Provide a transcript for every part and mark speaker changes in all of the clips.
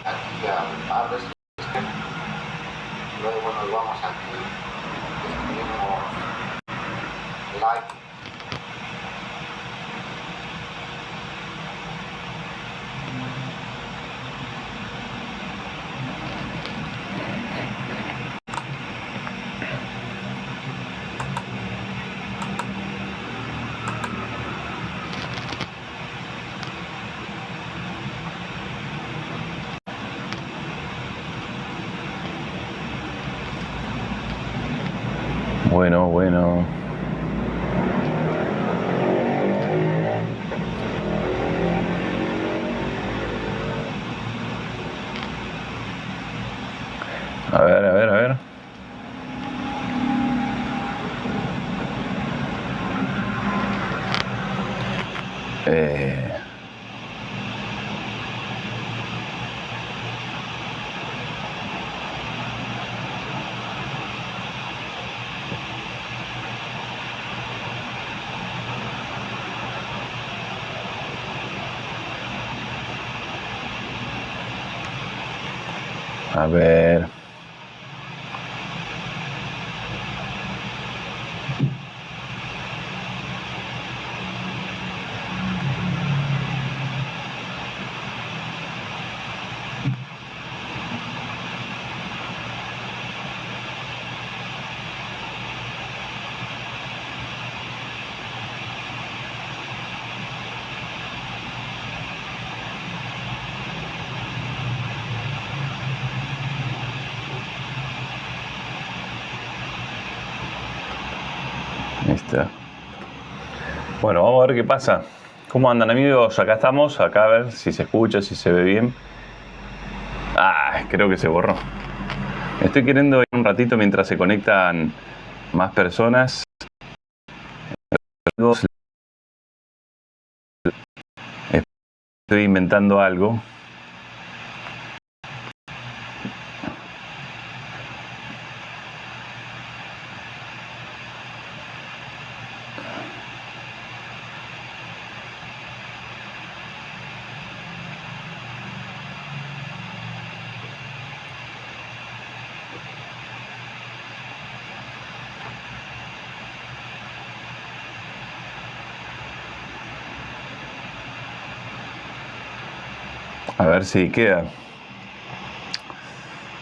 Speaker 1: Aquí a Resistance, luego nos vamos aquí, escribimos like,
Speaker 2: Bueno. A ver. A ver. Ahí está. Bueno, vamos a ver qué pasa. ¿Cómo andan, amigos? Acá estamos, acá a ver si se escucha, si se ve bien. Creo que se borró. Estoy queriendo ir un ratito mientras se conectan más personas. Estoy inventando algo. A ver si queda.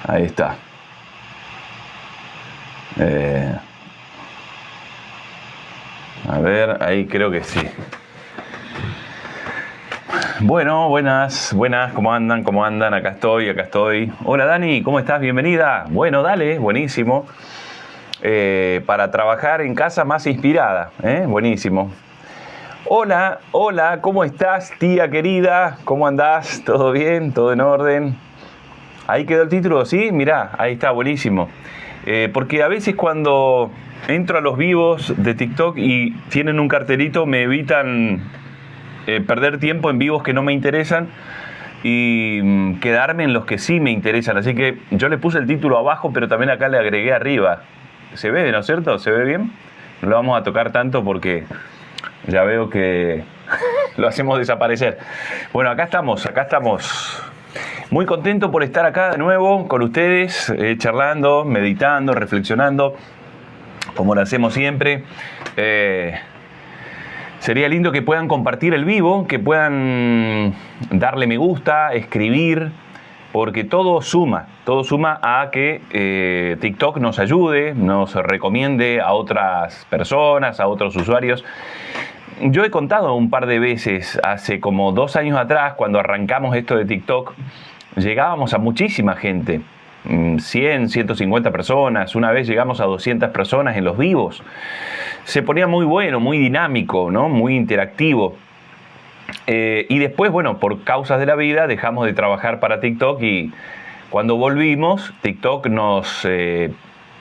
Speaker 2: Ahí está. A ver, ahí creo que sí. Bueno, buenas, ¿cómo andan? Acá estoy. Hola Dani, ¿cómo estás? Bienvenida. Bueno, dale, buenísimo. Para trabajar en casa más inspirada, buenísimo. Hola, ¿cómo estás, tía querida? ¿Cómo andás? ¿Todo bien? ¿Todo en orden? Ahí quedó el título, ¿sí? Mirá, ahí está, buenísimo. Porque a veces cuando entro a los vivos de TikTok y tienen un cartelito, me evitan perder tiempo en vivos que no me interesan y quedarme en los que sí me interesan. Así que yo le puse el título abajo, pero también acá le agregué arriba. ¿Se ve, no es cierto? ¿Se ve bien? No lo vamos a tocar tanto porque ya veo que lo hacemos desaparecer. Bueno, acá estamos. Muy contento por estar acá de nuevo con ustedes, charlando, meditando, reflexionando, como lo hacemos siempre. Sería lindo que puedan compartir el vivo, que puedan darle me gusta, escribir, porque todo suma a que TikTok nos ayude, nos recomiende a otras personas, a otros usuarios. yo he contado un par de veces, hace como 2 años atrás, cuando arrancamos esto de TikTok, llegábamos a muchísima gente, 100, 150 personas, una vez llegamos a 200 personas en los vivos. Se ponía muy bueno, muy dinámico, ¿no? Muy interactivo. Y después, bueno, por causas de la vida, dejamos de trabajar para TikTok y cuando volvimos, TikTok nos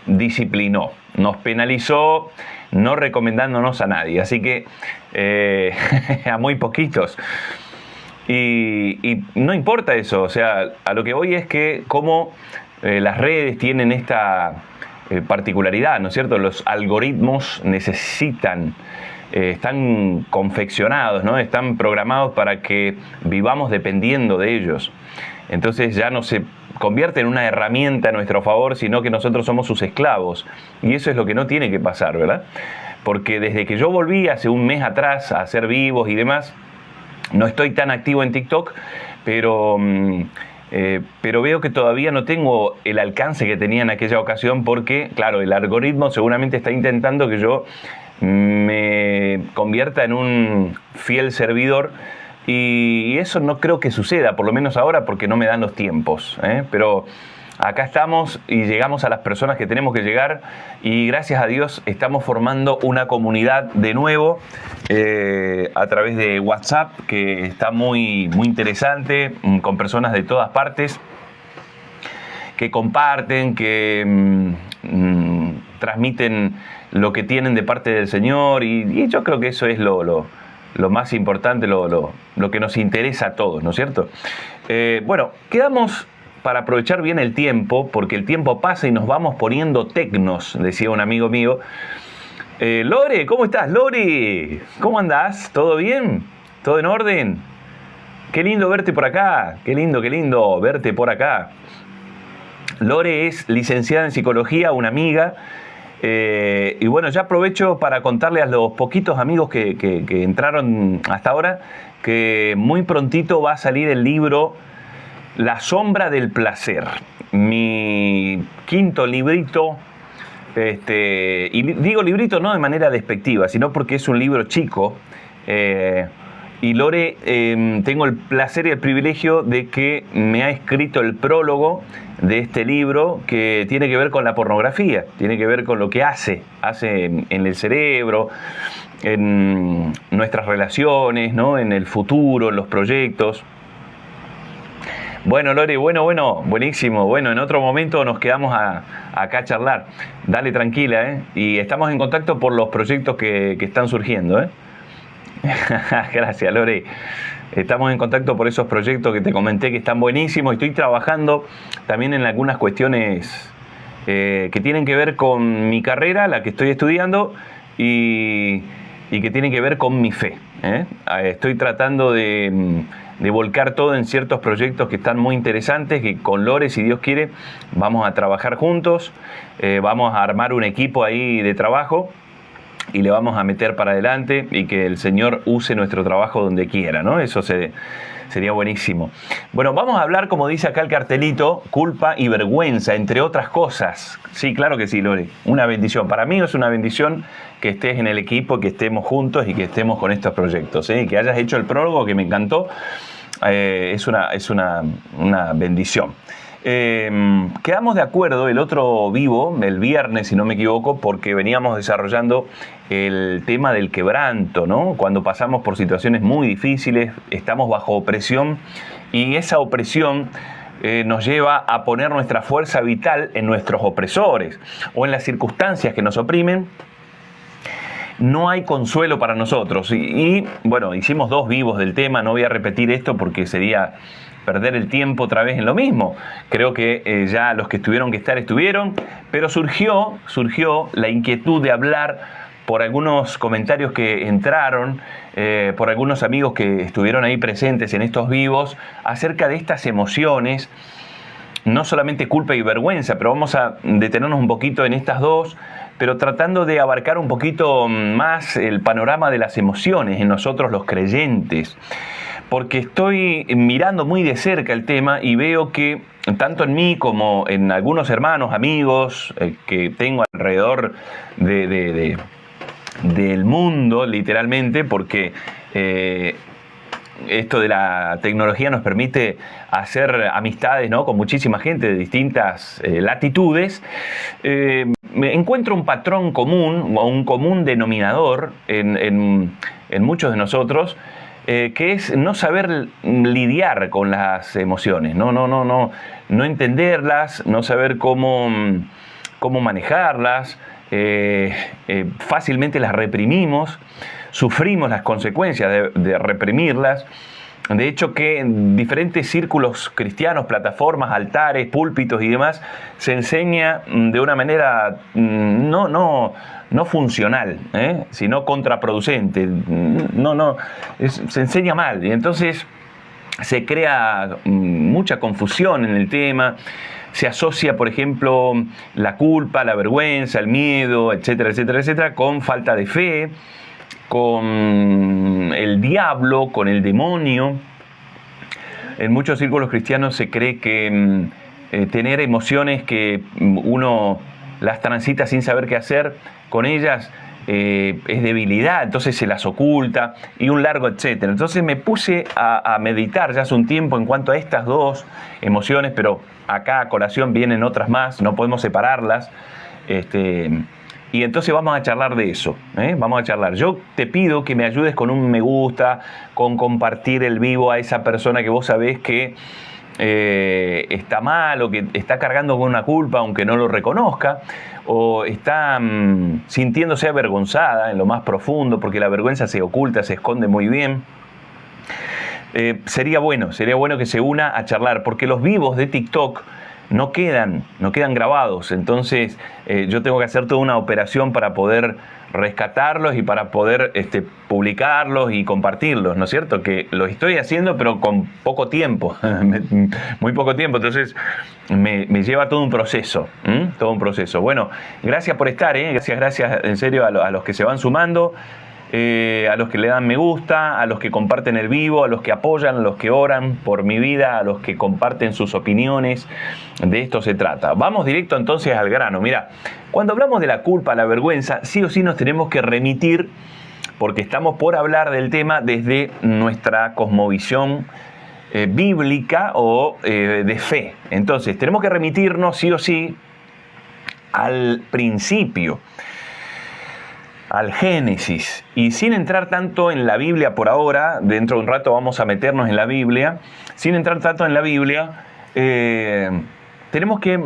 Speaker 2: disciplinó, nos penalizó, no recomendándonos a nadie. Así que a muy poquitos. Y no importa eso, o sea, a lo que voy es que como las redes tienen esta particularidad, ¿no es cierto? Los algoritmos necesitan, están confeccionados, ¿no? Están programados para que vivamos dependiendo de ellos. Entonces ya no se convierte en una herramienta a nuestro favor, sino que nosotros somos sus esclavos. Y eso es lo que no tiene que pasar, ¿verdad? Porque desde que yo volví hace un mes atrás a hacer vivos y demás, no estoy tan activo en TikTok, pero veo que todavía no tengo el alcance que tenía en aquella ocasión porque, claro, el algoritmo seguramente está intentando que yo me convierta en un fiel servidor y eso no creo que suceda, por lo menos ahora, porque no me dan los tiempos, pero acá estamos y llegamos a las personas que tenemos que llegar y gracias a Dios estamos formando una comunidad de nuevo a través de WhatsApp que está muy, muy interesante, con personas de todas partes que comparten, que transmiten lo que tienen de parte del Señor y yo creo que eso es lo más importante, lo que nos interesa a todos, ¿no es cierto? Bueno, quedamos para aprovechar bien el tiempo, porque el tiempo pasa y nos vamos poniendo tecnos, decía un amigo mío. Lore, ¿cómo estás, Lore? ¿Cómo andás? ¿Todo bien? ¿Todo en orden? Qué lindo verte por acá, qué lindo verte por acá. Lore es licenciada en psicología, una amiga, y bueno, ya aprovecho para contarle a los poquitos amigos que entraron hasta ahora, que muy prontito va a salir el libro La sombra del placer, mi quinto librito, y digo librito no de manera despectiva, sino porque es un libro chico, y Lore, tengo el placer y el privilegio de que me ha escrito el prólogo de este libro que tiene que ver con la pornografía, tiene que ver con lo que hace en el cerebro, en nuestras relaciones, ¿no? En el futuro, en los proyectos. Bueno, Lore, buenísimo. Bueno, en otro momento nos quedamos acá a charlar. Dale tranquila, y estamos en contacto por los proyectos que están surgiendo, Gracias, Lore. Estamos en contacto por esos proyectos que te comenté que están buenísimos. Estoy trabajando también en algunas cuestiones que tienen que ver con mi carrera, la que estoy estudiando, y que tienen que ver con mi fe. Estoy tratando de volcar todo en ciertos proyectos que están muy interesantes, que con Lore, si Dios quiere, vamos a trabajar juntos, vamos a armar un equipo ahí de trabajo y le vamos a meter para adelante y que el Señor use nuestro trabajo donde quiera, ¿no? Eso sería buenísimo. Bueno, vamos a hablar, como dice acá el cartelito, culpa y vergüenza, entre otras cosas. Sí, claro que sí, Lore. Una bendición. Para mí es una bendición que estés en el equipo, que estemos juntos y que estemos con estos proyectos, que hayas hecho el prólogo, que me encantó. Es una bendición. Quedamos de acuerdo el otro vivo, el viernes, si no me equivoco, porque veníamos desarrollando el tema del quebranto, ¿no? Cuando pasamos por situaciones muy difíciles, estamos bajo opresión y esa opresión nos lleva a poner nuestra fuerza vital en nuestros opresores o en las circunstancias que nos oprimen. No hay consuelo para nosotros y bueno, hicimos 2 vivos del tema, no voy a repetir esto porque sería perder el tiempo otra vez en lo mismo. Creo que ya los que tuvieron que estar estuvieron, pero surgió la inquietud de hablar por algunos comentarios que entraron, por algunos amigos que estuvieron ahí presentes en estos vivos, acerca de estas emociones, no solamente culpa y vergüenza, pero vamos a detenernos un poquito en estas dos, pero tratando de abarcar un poquito más el panorama de las emociones en nosotros los creyentes. Porque estoy mirando muy de cerca el tema y veo que tanto en mí como en algunos hermanos, amigos que tengo alrededor de del mundo, literalmente, porque esto de la tecnología nos permite hacer amistades, ¿no?, con muchísima gente de distintas latitudes. Me encuentro un patrón común o un común denominador en muchos de nosotros, que es no saber lidiar con las emociones, no entenderlas, no saber cómo manejarlas. Fácilmente las reprimimos, sufrimos las consecuencias de reprimirlas. De hecho, que en diferentes círculos cristianos, plataformas, altares, púlpitos y demás, se enseña de una manera no funcional, sino contraproducente. Se enseña mal, y entonces se crea mucha confusión en el tema. Se asocia, por ejemplo, la culpa, la vergüenza, el miedo, etcétera, etcétera, etcétera, con falta de fe, con el diablo, con el demonio. En muchos círculos cristianos se cree que tener emociones que uno las transita sin saber qué hacer con ellas es debilidad, entonces se las oculta, y un largo etcétera. Entonces me puse a meditar ya hace un tiempo en cuanto a estas dos emociones, pero acá a colación vienen otras más, no podemos separarlas. Y entonces vamos a charlar de eso, vamos a charlar. Yo te pido que me ayudes con un me gusta, con compartir el vivo a esa persona que vos sabés que está mal, o que está cargando con una culpa aunque no lo reconozca, o está sintiéndose avergonzada en lo más profundo, porque la vergüenza se oculta, se esconde muy bien. Sería bueno que se una a charlar, porque los vivos de TikTok no quedan grabados. Entonces yo tengo que hacer toda una operación para poder rescatarlos y para poder publicarlos y compartirlos, ¿no es cierto? Que los estoy haciendo, pero con poco tiempo, muy poco tiempo. Entonces me lleva todo un proceso, todo un proceso. Bueno, gracias por estar, gracias en serio a los que se van sumando. A los que le dan me gusta, a los que comparten el vivo, a los que apoyan, a los que oran por mi vida, a los que comparten sus opiniones. De esto se trata. Vamos directo entonces al grano. Mira, cuando hablamos de la culpa, la vergüenza, sí o sí nos tenemos que remitir, porque estamos por hablar del tema desde nuestra cosmovisión bíblica o de fe. Entonces tenemos que remitirnos sí o sí al principio, al Génesis, y sin entrar tanto en la Biblia por ahora. Dentro de un rato vamos a meternos en la Biblia. Sin entrar tanto en la Biblia, tenemos que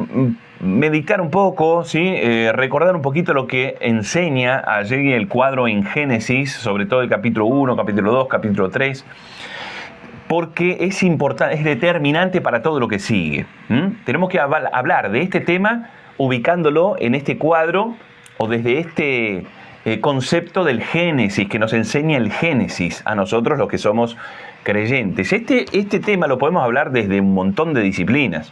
Speaker 2: meditar un poco, ¿sí? Recordar un poquito lo que enseña allí el cuadro en Génesis, sobre todo el capítulo 1, capítulo 2, capítulo 3, porque es importante, es determinante para todo lo que sigue. Tenemos que hablar de este tema ubicándolo en este cuadro, o desde este concepto del Génesis, que nos enseña el Génesis a nosotros los que somos creyentes. Este tema lo podemos hablar desde un montón de disciplinas,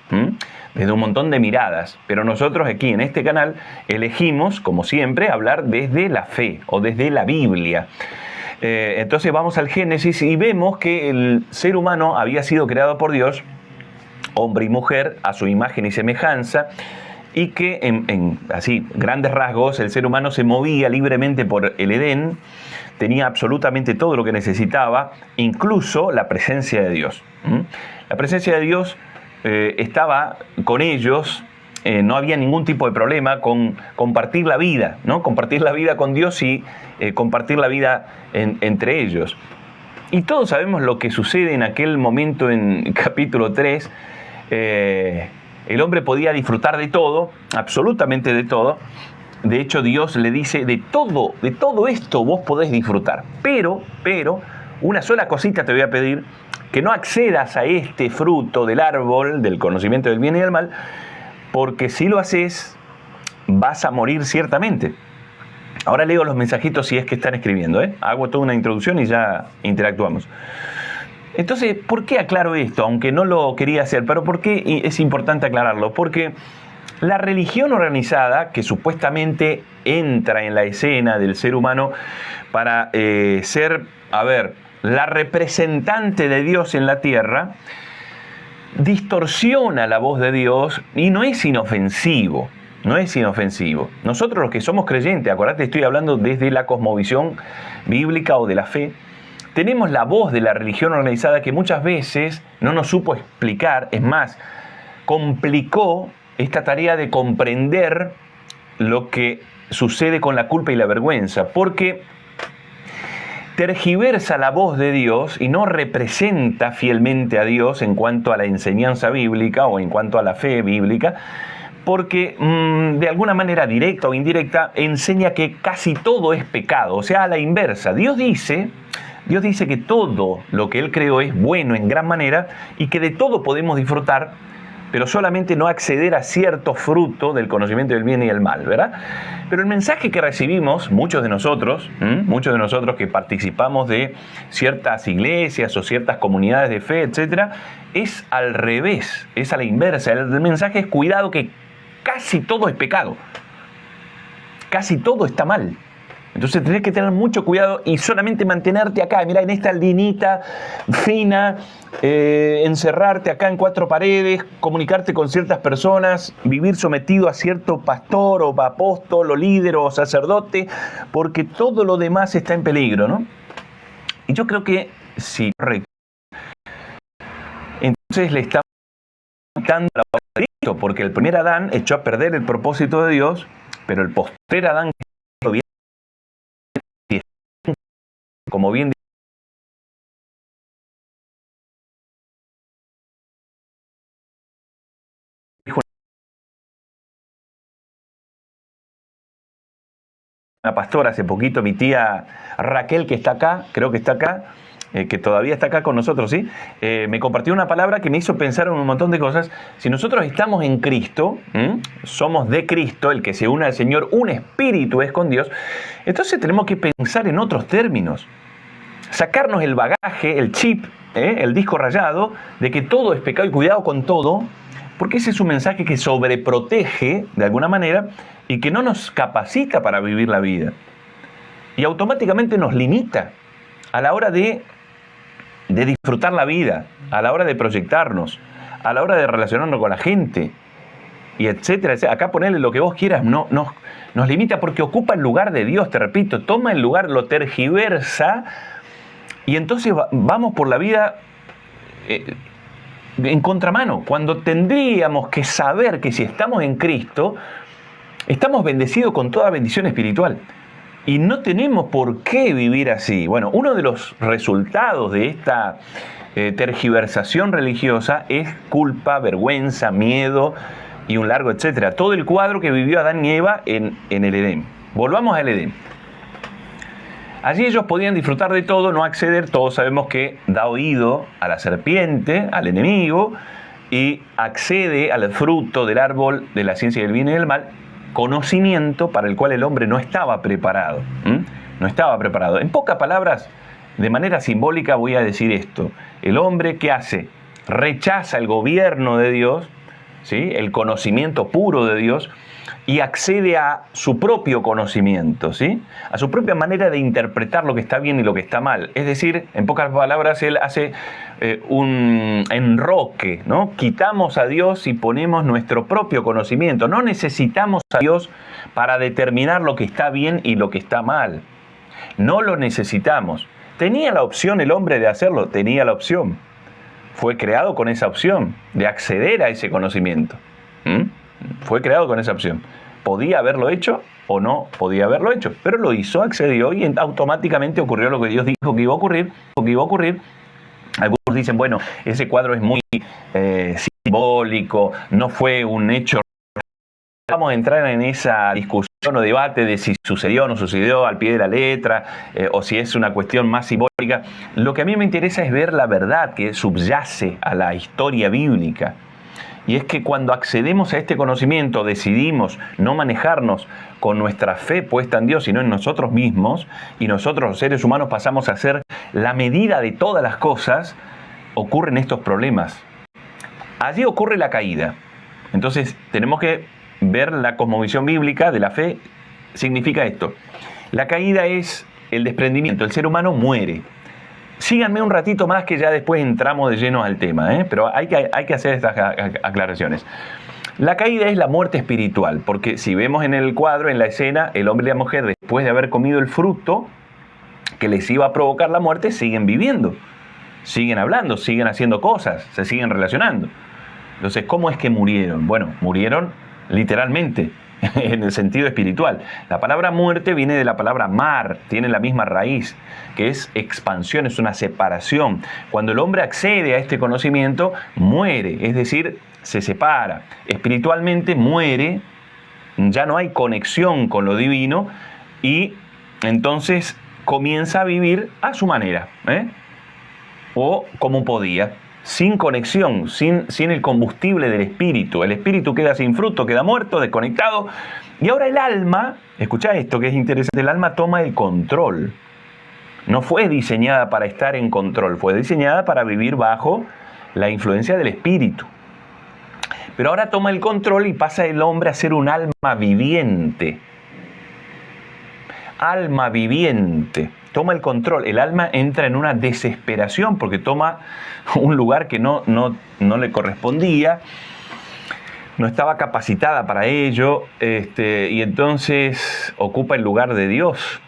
Speaker 2: desde un montón de miradas, pero nosotros aquí en este canal elegimos, como siempre, hablar desde la fe o desde la Biblia. Entonces vamos al Génesis y vemos que el ser humano había sido creado por Dios, hombre y mujer, a su imagen y semejanza, y que en así grandes rasgos el ser humano se movía libremente por el Edén, tenía absolutamente todo lo que necesitaba, incluso la presencia de Dios. La presencia de Dios estaba con ellos, no había ningún tipo de problema con compartir la vida, ¿no? Compartir la vida con Dios y compartir la vida entre ellos. Y todos sabemos lo que sucede en aquel momento en capítulo 3. El hombre podía disfrutar de todo, absolutamente de todo. De hecho, Dios le dice, de todo esto vos podés disfrutar. Pero, una sola cosita te voy a pedir, que no accedas a este fruto del árbol, del conocimiento del bien y del mal, porque si lo haces, vas a morir ciertamente. Ahora leo los mensajitos si es que están escribiendo, Hago toda una introducción y ya interactuamos. Entonces, ¿por qué aclaro esto? Aunque no lo quería hacer, pero ¿por qué es importante aclararlo? Porque la religión organizada, que supuestamente entra en la escena del ser humano para ser, la representante de Dios en la tierra, distorsiona la voz de Dios y no es inofensivo. no es inofensivo. Nosotros los que somos creyentes, acordate, estoy hablando desde la cosmovisión bíblica o de la fe, tenemos la voz de la religión organizada que muchas veces no nos supo explicar, es más, complicó esta tarea de comprender lo que sucede con la culpa y la vergüenza, porque tergiversa la voz de Dios y no representa fielmente a Dios en cuanto a la enseñanza bíblica o en cuanto a la fe bíblica, porque de alguna manera directa o indirecta enseña que casi todo es pecado, o sea, a la inversa. Dios dice que todo lo que Él creó es bueno en gran manera y que de todo podemos disfrutar, pero solamente no acceder a cierto fruto del conocimiento del bien y del mal, ¿verdad? Pero el mensaje que recibimos, muchos de nosotros que participamos de ciertas iglesias o ciertas comunidades de fe, etcétera, es al revés, es a la inversa. El mensaje es: cuidado, que casi todo es pecado, casi todo está mal. Entonces tenés que tener mucho cuidado y solamente mantenerte acá, mira, en esta linita fina, encerrarte acá en cuatro paredes, comunicarte con ciertas personas, vivir sometido a cierto pastor o apóstol o líder o sacerdote, porque todo lo demás está en peligro, ¿no? Y yo creo que si entonces le estamos dando la palabra de Cristo, porque el primer Adán echó a perder el propósito de Dios, pero el postrer Adán, como bien dijo una pastora hace poquito, mi tía Raquel, que está acá, creo que está acá, que todavía está acá con nosotros, ¿sí? Me compartió una palabra que me hizo pensar en un montón de cosas. Si nosotros estamos en Cristo, somos de Cristo, el que se une al Señor, un espíritu es con Dios, entonces tenemos que pensar en otros términos. Sacarnos el bagaje, el chip, el disco rayado, de que todo es pecado y cuidado con todo, porque ese es un mensaje que sobreprotege de alguna manera y que no nos capacita para vivir la vida. Y automáticamente nos limita a la hora de disfrutar la vida, a la hora de proyectarnos, a la hora de relacionarnos con la gente, y etcétera. Acá ponerle lo que vos quieras, no, nos limita porque ocupa el lugar de Dios, te repito, toma el lugar, lo tergiversa. Y entonces vamos por la vida en contramano, cuando tendríamos que saber que si estamos en Cristo, estamos bendecidos con toda bendición espiritual. Y no tenemos por qué vivir así. Bueno, uno de los resultados de esta tergiversación religiosa es culpa, vergüenza, miedo y un largo etcétera. Todo el cuadro que vivió Adán y Eva en el Edén. Volvamos al Edén. Allí ellos podían disfrutar de todo, no acceder. Todos sabemos que da oído a la serpiente, al enemigo, y accede al fruto del árbol de la ciencia del bien y del mal, conocimiento para el cual el hombre no estaba preparado. No estaba preparado. En pocas palabras, de manera simbólica voy a decir esto. El hombre, ¿qué hace? Rechaza el gobierno de Dios, ¿sí? El conocimiento puro de Dios, y accede a su propio conocimiento, ¿sí? A su propia manera de interpretar lo que está bien y lo que está mal. Es decir, en pocas palabras, él hace un enroque, ¿no? Quitamos a Dios y ponemos nuestro propio conocimiento. No necesitamos a Dios para determinar lo que está bien y lo que está mal. No lo necesitamos. ¿Tenía la opción el hombre de hacerlo? Tenía la opción. Fue creado con esa opción de acceder a ese conocimiento. Fue creado con esa opción. ¿Podía haberlo hecho o no podía haberlo hecho? Pero lo hizo, accedió y automáticamente ocurrió lo que Dios dijo que iba a ocurrir. Algunos dicen, bueno, ese cuadro es muy simbólico, no fue un hecho. Vamos a entrar en esa discusión o debate de si sucedió o no sucedió al pie de la letra, o si es una cuestión más simbólica. Lo que a mí me interesa es ver la verdad que subyace a la historia bíblica. Y es que cuando accedemos a este conocimiento, decidimos no manejarnos con nuestra fe puesta en Dios, sino en nosotros mismos, y nosotros los seres humanos pasamos a ser la medida de todas las cosas, ocurren estos problemas. Allí ocurre la caída. Entonces tenemos que ver la cosmovisión bíblica de la fe. Significa esto: la caída es el desprendimiento, el ser humano muere. Síganme un ratito más que ya después entramos de lleno al tema, pero hay que hacer estas aclaraciones. La caída es la muerte espiritual, porque si vemos en el cuadro, en la escena, el hombre y la mujer, después de haber comido el fruto que les iba a provocar la muerte, siguen viviendo, siguen hablando, siguen haciendo cosas, se siguen relacionando. Entonces, ¿cómo es que murieron? Bueno, murieron literalmente, en el sentido espiritual. La palabra muerte viene de la palabra mar, tiene la misma raíz, que es expansión, es una separación. Cuando el hombre accede a este conocimiento, muere, es decir, se separa. Espiritualmente muere, ya no hay conexión con lo divino y entonces comienza a vivir a su manera, o como podía, sin conexión, sin el combustible del espíritu. El espíritu queda sin fruto, queda muerto, desconectado. Y ahora el alma, escucha esto que es interesante, el alma toma el control. No fue diseñada para estar en control, fue diseñada para vivir bajo la influencia del espíritu. Pero ahora toma el control y pasa el hombre a ser un alma viviente. Alma viviente. Toma el control. El alma entra en una desesperación porque toma un lugar que no le correspondía, no estaba capacitada para ello, y entonces ocupa el lugar de Dios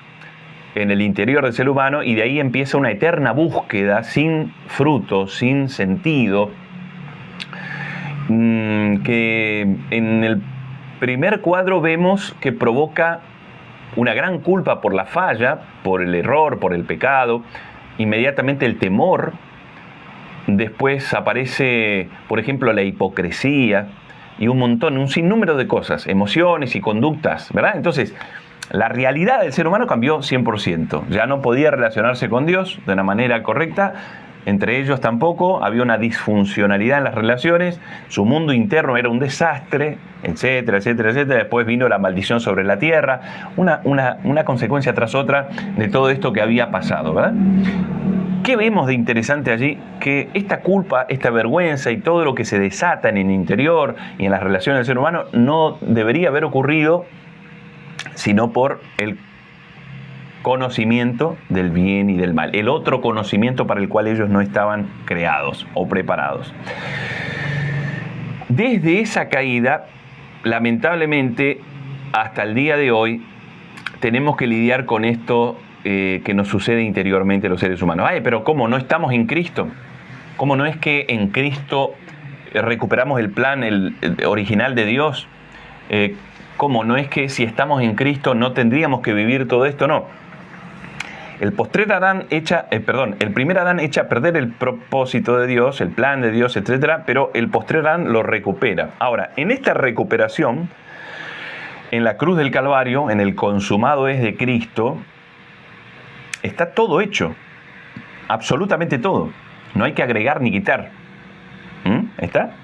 Speaker 2: en el interior del ser humano, y de ahí empieza una eterna búsqueda sin fruto, sin sentido, que en el primer cuadro vemos que provoca una gran culpa por la falla, por el error, por el pecado, inmediatamente el temor, después aparece, por ejemplo, la hipocresía y un sinnúmero de cosas, emociones y conductas, ¿verdad? Entonces, la realidad del ser humano cambió 100%, ya no podía relacionarse con Dios de una manera correcta, entre ellos tampoco, había una disfuncionalidad en las relaciones, su mundo interno era un desastre, etcétera, etcétera, etcétera. Después vino la maldición sobre la tierra, una consecuencia tras otra de todo esto que había pasado, ¿verdad? ¿Qué vemos de interesante allí? Que esta culpa, esta vergüenza y todo lo que se desata en el interior y en las relaciones del ser humano no debería haber ocurrido sino por el conocimiento del bien y del mal, el otro conocimiento para el cual ellos no estaban creados o preparados. Desde esa caída, lamentablemente, hasta el día de hoy, tenemos que lidiar con esto que nos sucede interiormente a los seres humanos. Ay, pero ¿cómo? ¿No estamos en Cristo? ¿Cómo no es que en Cristo recuperamos el plan el original de Dios? ¿Cómo no es que si estamos en Cristo no tendríamos que vivir todo esto? No. El primer Adán echa a perder el propósito de Dios, el plan de Dios, etc., pero el postrer Adán lo recupera. Ahora, en esta recuperación, en la cruz del Calvario, en el consumado es de Cristo, está todo hecho, absolutamente todo. No hay que agregar ni quitar. ¿Está?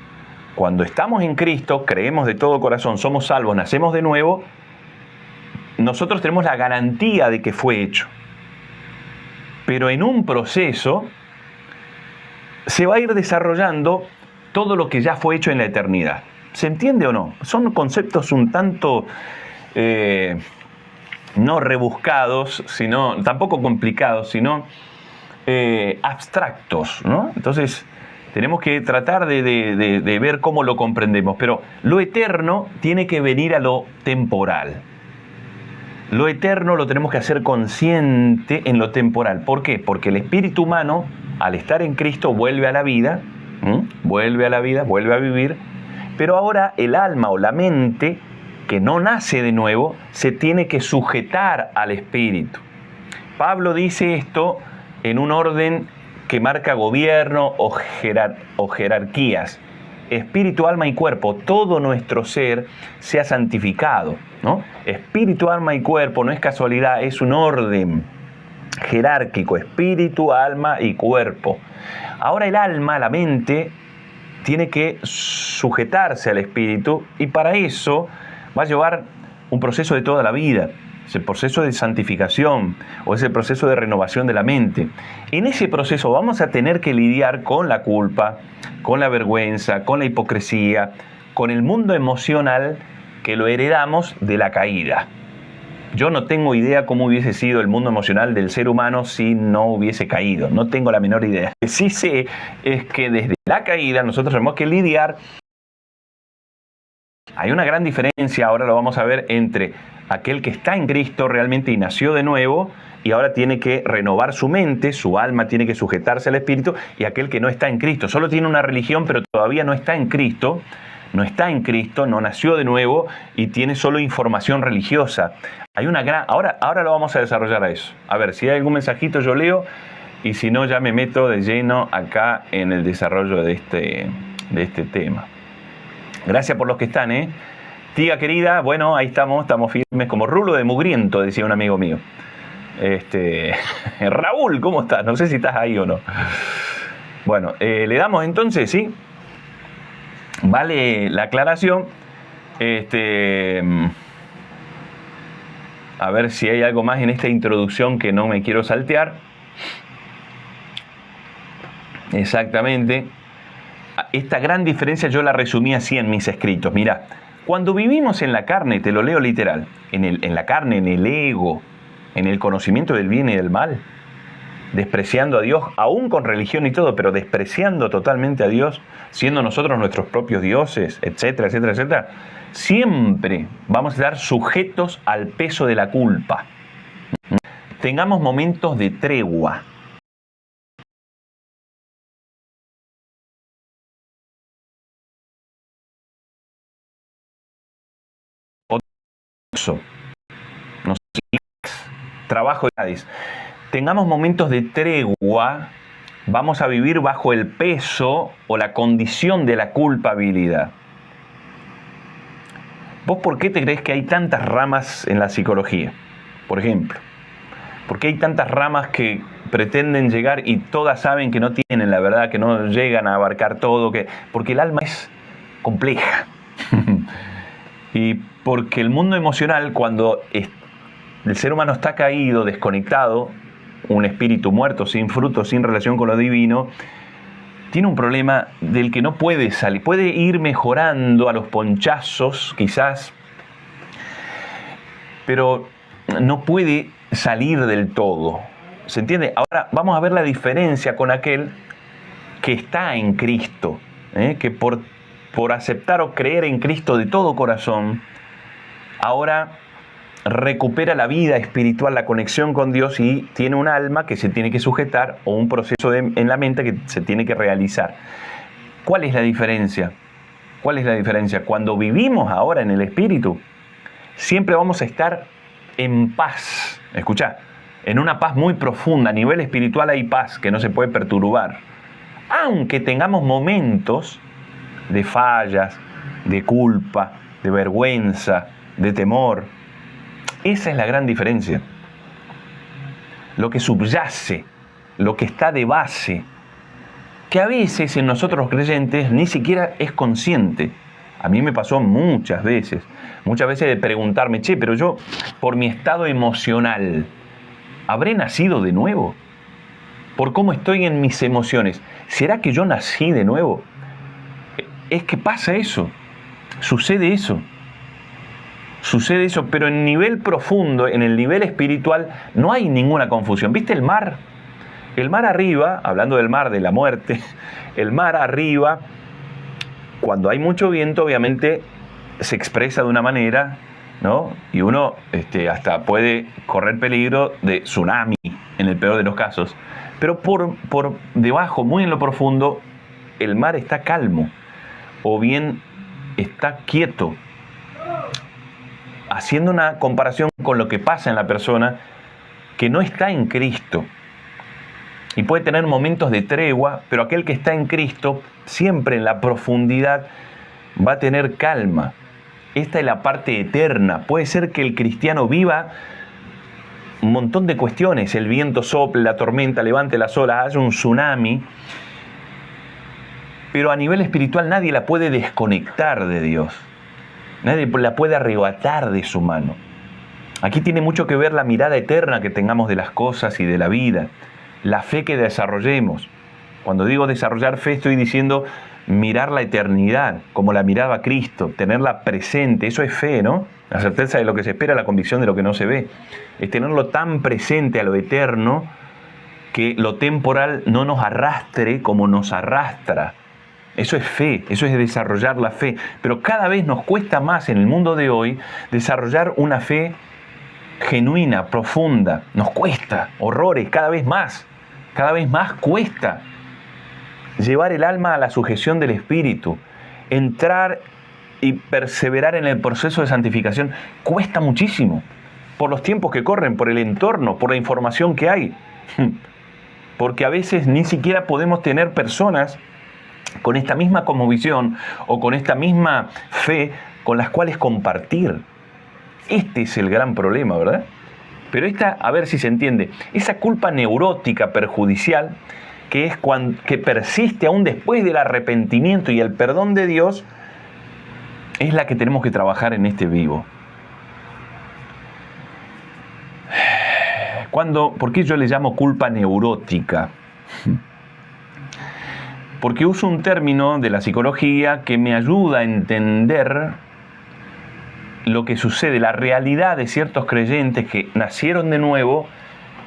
Speaker 2: Cuando estamos en Cristo, creemos de todo corazón, somos salvos, nacemos de nuevo, nosotros tenemos la garantía de que fue hecho. Pero en un proceso se va a ir desarrollando todo lo que ya fue hecho en la eternidad. ¿Se entiende o no? Son conceptos un tanto no rebuscados, tampoco complicados, sino abstractos, ¿no? Entonces tenemos que tratar de ver cómo lo comprendemos. Pero lo eterno tiene que venir a lo temporal. Lo eterno lo tenemos que hacer consciente en lo temporal. ¿Por qué? Porque el espíritu humano, al estar en Cristo, vuelve a la vida, vuelve a vivir, pero ahora el alma o la mente, que no nace de nuevo, se tiene que sujetar al espíritu. Pablo dice esto en un orden que marca gobierno o jerarquías. Espíritu, alma y cuerpo, todo nuestro ser sea santificado, ¿no? Espíritu, alma y cuerpo no es casualidad, es un orden jerárquico, espíritu, alma y cuerpo. Ahora el alma, la mente, tiene que sujetarse al espíritu y para eso va a llevar un proceso de toda la vida. Es el proceso de santificación o es el proceso de renovación de la mente. En ese proceso vamos a tener que lidiar con la culpa, con la vergüenza, con la hipocresía, con el mundo emocional que lo heredamos de la caída. Yo no tengo idea cómo hubiese sido el mundo emocional del ser humano si no hubiese caído. No tengo la menor idea. Lo que sí sé es que desde la caída nosotros tenemos que lidiar Hay una gran diferencia, ahora lo vamos a ver, entre aquel que está en Cristo realmente y nació de nuevo y ahora tiene que renovar su mente, su alma tiene que sujetarse al Espíritu, y aquel que no está en Cristo, solo tiene una religión pero todavía no está en Cristo, no nació de nuevo y tiene solo información religiosa. Hay una gran... Ahora lo vamos a desarrollar a eso. A ver, si hay algún mensajito yo leo, y si no ya me meto de lleno acá en el desarrollo de este tema. Gracias por los que están, ¿eh? Tía querida, bueno, ahí estamos firmes como rulo de mugriento, decía un amigo mío. Raúl, ¿cómo estás? No sé si estás ahí o no. Bueno, le damos entonces, ¿sí? Vale la aclaración. A ver si hay algo más en esta introducción que no me quiero saltear. Exactamente. Esta gran diferencia yo la resumí así en mis escritos. Mirá, cuando vivimos en la carne, te lo leo literal, en la carne, en el ego, en el conocimiento del bien y del mal, despreciando a Dios, aún con religión y todo, pero despreciando totalmente a Dios, siendo nosotros nuestros propios dioses, etcétera, etcétera, etcétera, siempre vamos a estar sujetos al peso de la culpa. Tengamos momentos de tregua. No sé, trabajo de Hades. Tengamos momentos de tregua, vamos a vivir bajo el peso o la condición de la culpabilidad. ¿Vos por qué te crees que hay tantas ramas en la psicología? Por ejemplo, ¿por qué hay tantas ramas que pretenden llegar y todas saben que no tienen la verdad, que no llegan a abarcar todo? Porque el alma es compleja. Y porque el mundo emocional, cuando el ser humano está caído, desconectado, un espíritu muerto, sin fruto, sin relación con lo divino, tiene un problema del que no puede salir. Puede ir mejorando a los ponchazos, quizás, pero no puede salir del todo. ¿Se entiende? Ahora vamos a ver la diferencia con aquel que está en Cristo, que por aceptar o creer en Cristo de todo corazón, ahora recupera la vida espiritual, la conexión con Dios, y tiene un alma que se tiene que sujetar o un proceso en la mente que se tiene que realizar. ¿Cuál es la diferencia? ¿Cuál es la diferencia? Cuando vivimos ahora en el Espíritu, siempre vamos a estar en paz. Escuchá, en una paz muy profunda. A nivel espiritual hay paz que no se puede perturbar. Aunque tengamos momentos de fallas, de culpa, de vergüenza, de temor. Esa es la gran diferencia. Lo que subyace, lo que está de base, que a veces en nosotros los creyentes ni siquiera es consciente. A mí me pasó muchas veces de preguntarme, pero yo, por mi estado emocional, ¿habré nacido de nuevo? Por cómo estoy en mis emociones, ¿será que yo nací de nuevo? Es que pasa eso, sucede eso, pero en nivel profundo, en el nivel espiritual, no hay ninguna confusión. ¿Viste el mar? El mar arriba, hablando del mar de la muerte, el mar arriba, cuando hay mucho viento, obviamente se expresa de una manera, ¿no? Y uno hasta puede correr peligro de tsunami, en el peor de los casos. Pero por debajo, muy en lo profundo, el mar está calmo, o bien está quieto, haciendo una comparación con lo que pasa en la persona que no está en Cristo. Y puede tener momentos de tregua, pero aquel que está en Cristo, siempre en la profundidad, va a tener calma. Esta es la parte eterna. Puede ser que el cristiano viva un montón de cuestiones. El viento sople, la tormenta levante las olas, haya un tsunami. Pero a nivel espiritual nadie la puede desconectar de Dios. Nadie la puede arrebatar de su mano. Aquí tiene mucho que ver la mirada eterna que tengamos de las cosas y de la vida. La fe que desarrollemos. Cuando digo desarrollar fe, estoy diciendo mirar la eternidad como la miraba Cristo, tenerla presente. Eso es fe, ¿no? La certeza de lo que se espera, la convicción de lo que no se ve. Es tenerlo tan presente a lo eterno que lo temporal no nos arrastre como nos arrastra Eso es fe, eso es desarrollar la fe. Pero cada vez nos cuesta más en el mundo de hoy desarrollar una fe genuina, profunda. Nos cuesta, horrores, cada vez más cuesta llevar el alma a la sujeción del Espíritu, entrar y perseverar en el proceso de santificación. Cuesta muchísimo, por los tiempos que corren, por el entorno, por la información que hay. Porque a veces ni siquiera podemos tener personas con esta misma cosmovisión o con esta misma fe con las cuales compartir. Este es el gran problema, ¿verdad? Pero a ver si se entiende, esa culpa neurótica perjudicial que persiste aún después del arrepentimiento y el perdón de Dios, es la que tenemos que trabajar en este vivo. ¿Por qué yo le llamo culpa neurótica? Porque uso un término de la psicología que me ayuda a entender lo que sucede, la realidad de ciertos creyentes que nacieron de nuevo,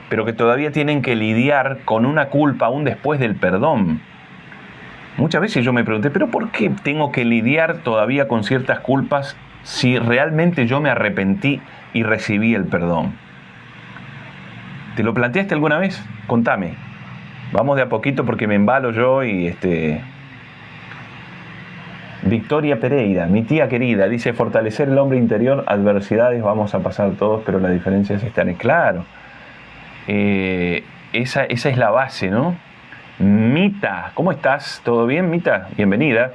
Speaker 2: pero que todavía tienen que lidiar con una culpa aún después del perdón. Muchas veces yo me pregunté, ¿pero por qué tengo que lidiar todavía con ciertas culpas si realmente yo me arrepentí y recibí el perdón? ¿Te lo planteaste alguna vez? Contame. Vamos de a poquito porque me embalo yo y Victoria Pereira, mi tía querida, dice: fortalecer el hombre interior, adversidades vamos a pasar todos, pero la diferencia es estar en claro. Esa es la base, ¿no? Mita, ¿cómo estás? ¿Todo bien, Mita? Bienvenida.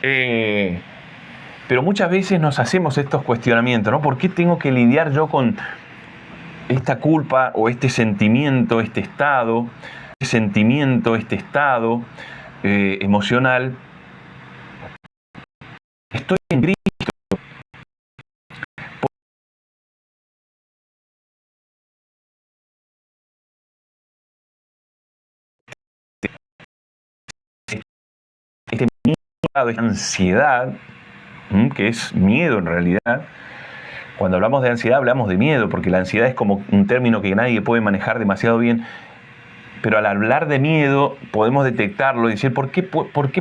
Speaker 2: Pero muchas veces nos hacemos estos cuestionamientos, ¿no? ¿Por qué tengo que lidiar yo con esta culpa o este sentimiento, este estado emocional? Estoy en Cristo. Este miedo, esta ansiedad, que es miedo en realidad. Cuando hablamos de ansiedad hablamos de miedo, porque la ansiedad es como un término que nadie puede manejar demasiado bien. Pero al hablar de miedo podemos detectarlo y decir, ¿por qué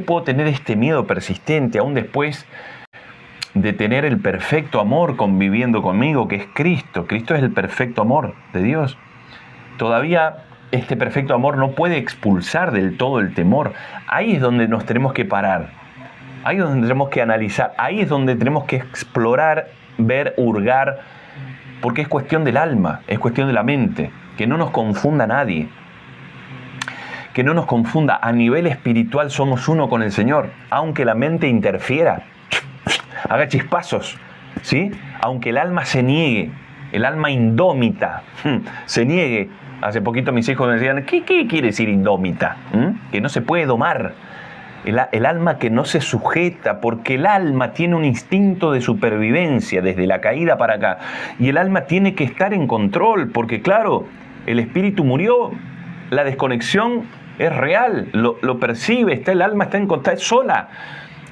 Speaker 2: puedo tener este miedo persistente aún después de tener el perfecto amor conviviendo conmigo, que es Cristo? Cristo es el perfecto amor de Dios. Todavía este perfecto amor no puede expulsar del todo el temor. Ahí es donde nos tenemos que parar. Ahí es donde tenemos que analizar. Ahí es donde tenemos que explorar, ver, hurgar, porque es cuestión del alma, es cuestión de la mente. Que no nos confunda nadie. Que no nos confunda. A nivel espiritual somos uno con el Señor, aunque la mente interfiera, haga chispazos, ¿sí? Aunque el alma se niegue, el alma indómita se niegue. Hace poquito mis hijos me decían, ¿qué quiere decir indómita? Que no se puede domar. El alma que no se sujeta, porque el alma tiene un instinto de supervivencia desde la caída para acá. Y el alma tiene que estar en control, porque claro, el espíritu murió, la desconexión es real, lo percibe, el alma está en contacto, sola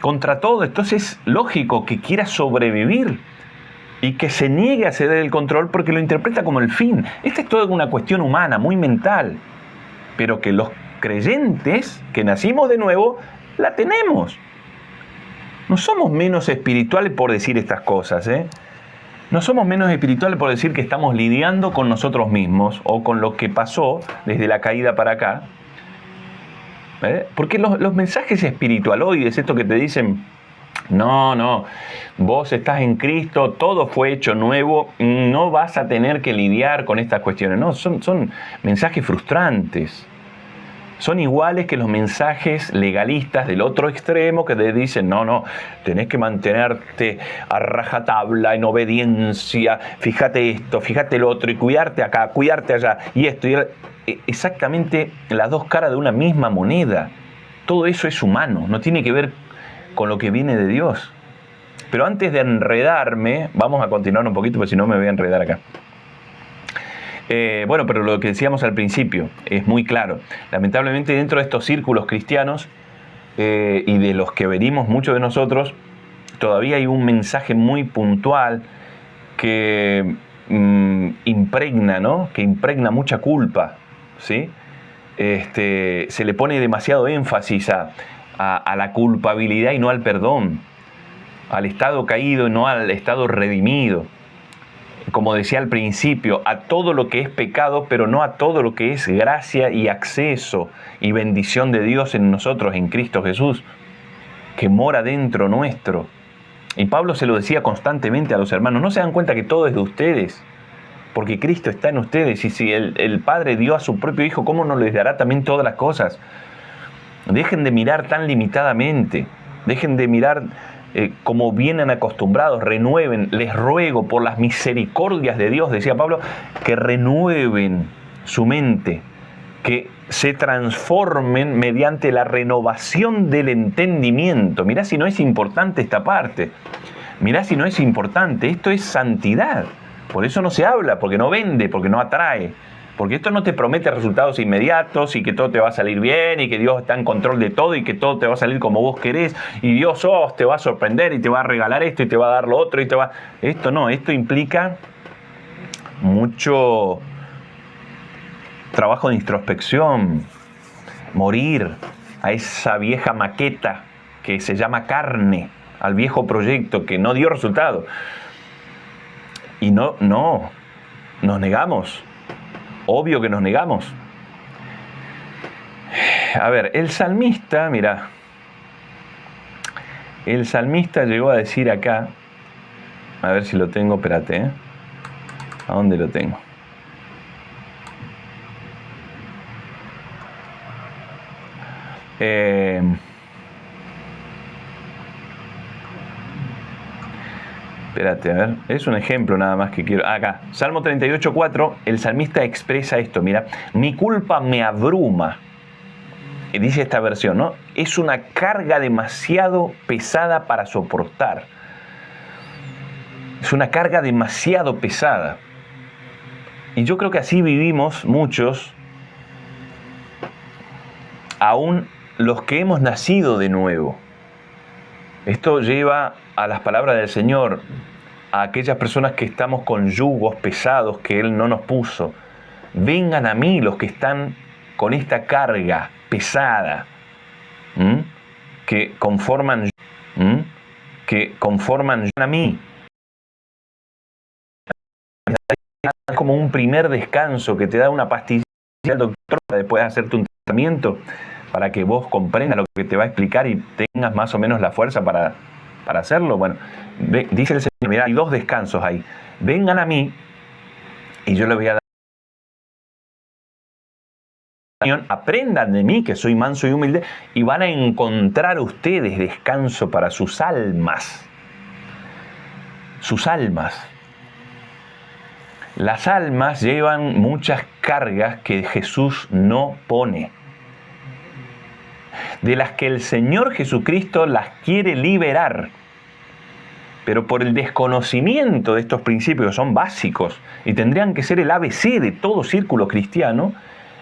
Speaker 2: contra todo. Entonces es lógico que quiera sobrevivir y que se niegue a ceder el control porque lo interpreta como el fin. Esta es toda una cuestión humana, muy mental, pero que los creyentes que nacimos de nuevo la tenemos. No somos menos espirituales por decir estas cosas, No somos menos espirituales por decir que estamos lidiando con nosotros mismos o con lo que pasó desde la caída para acá. Porque los mensajes espiritualoides, esto que te dicen, no, vos estás en Cristo, todo fue hecho nuevo, no vas a tener que lidiar con estas cuestiones. No, son mensajes frustrantes. Son iguales que los mensajes legalistas del otro extremo que te dicen, no, tenés que mantenerte a rajatabla, en obediencia, fíjate esto, fíjate lo otro, y cuidarte acá, cuidarte allá, y esto. Exactamente las dos caras de una misma moneda. Todo eso es humano, no tiene que ver con lo que viene de Dios. Pero antes de enredarme, vamos a continuar un poquito, porque si no me voy a enredar acá. Pero lo que decíamos al principio es muy claro. Lamentablemente dentro de estos círculos cristianos y de los que venimos muchos de nosotros, todavía hay un mensaje muy puntual que impregna, ¿no? Que impregna mucha culpa, ¿sí? se le pone demasiado énfasis a la culpabilidad y no al perdón, al estado caído y no al estado redimido. Como decía al principio, a todo lo que es pecado, pero no a todo lo que es gracia y acceso y bendición de Dios en nosotros, en Cristo Jesús, que mora dentro nuestro. Y Pablo se lo decía constantemente a los hermanos, ¿no se dan cuenta que todo es de ustedes? Porque Cristo está en ustedes, y si el Padre dio a su propio Hijo, ¿cómo no les dará también todas las cosas? Dejen de mirar tan limitadamente, dejen de mirar como vienen acostumbrados, renueven, les ruego por las misericordias de Dios, decía Pablo, que renueven su mente, que se transformen mediante la renovación del entendimiento. Mirá si no es importante esta parte, mirá si no es importante, esto es santidad, por eso no se habla, porque no vende, porque no atrae. Porque esto no te promete resultados inmediatos y que todo te va a salir bien y que Dios está en control de todo y que todo te va a salir como vos querés y Dios te va a sorprender y te va a regalar esto y te va a dar lo otro y te va... Esto no, esto implica mucho trabajo de introspección, morir a esa vieja maqueta que se llama carne, al viejo proyecto que no dio resultado. Y nos negamos. Obvio que nos negamos. A ver, el salmista, mirá, el salmista llegó a decir acá, a ver si lo tengo, espérate, ¿a dónde lo tengo? Espérate, a ver, es un ejemplo nada más que quiero. Acá, Salmo 38:4, el salmista expresa esto, mira, mi culpa me abruma. Y dice esta versión, ¿no? Es una carga demasiado pesada para soportar. Es una carga demasiado pesada. Y yo creo que así vivimos muchos, aún los que hemos nacido de nuevo. Esto lleva a las palabras del Señor, a aquellas personas que estamos con yugos pesados que Él no nos puso. Vengan a mí los que están con esta carga pesada, que conforman a mí. Es como un primer descanso que te da una pastilla del doctor después de hacerte un tratamiento para que vos comprendas lo que te va a explicar y tengas más o menos la fuerza para hacerlo. Bueno, dice el Señor, mirá, hay dos descansos ahí. Vengan a mí y yo les voy a dar. Aprendan de mí, que soy manso y humilde, y van a encontrar ustedes descanso para sus almas. Sus almas. Las almas llevan muchas cargas que Jesús no pone, de las que el Señor Jesucristo las quiere liberar. Pero por el desconocimiento de estos principios, que son básicos y tendrían que ser el ABC de todo círculo cristiano,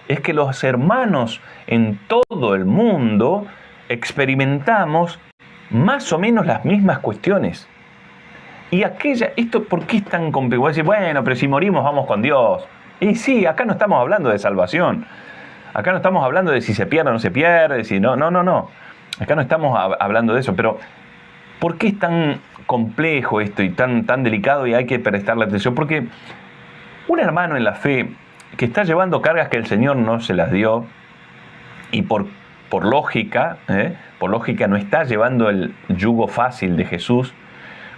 Speaker 2: es que los hermanos en todo el mundo experimentamos más o menos las mismas cuestiones. Y esto, ¿por qué es tan complejo? Decir, bueno, pero si morimos vamos con Dios. Y sí, acá no estamos hablando de salvación. Acá no estamos hablando de si se pierde o no se pierde, si no. Acá no estamos hablando de eso, pero ¿por qué es tan complejo esto y tan delicado y hay que prestarle atención? Porque un hermano en la fe que está llevando cargas que el Señor no se las dio y por lógica no está llevando el yugo fácil de Jesús,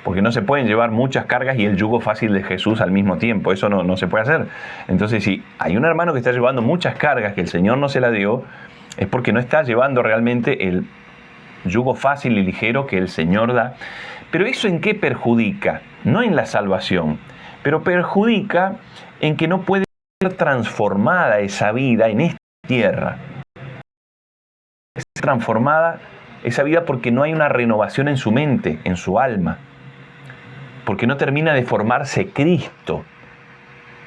Speaker 2: porque no se pueden llevar muchas cargas y el yugo fácil de Jesús al mismo tiempo, eso no se puede hacer. Entonces, si hay un hermano que está llevando muchas cargas que el Señor no se la dio, es porque no está llevando realmente el yugo fácil y ligero que el Señor da. Pero ¿eso en qué perjudica? No en la salvación, pero perjudica en que no puede ser transformada esa vida en esta tierra. Es transformada esa vida porque no hay una renovación en su mente, en su alma, porque no termina de formarse Cristo.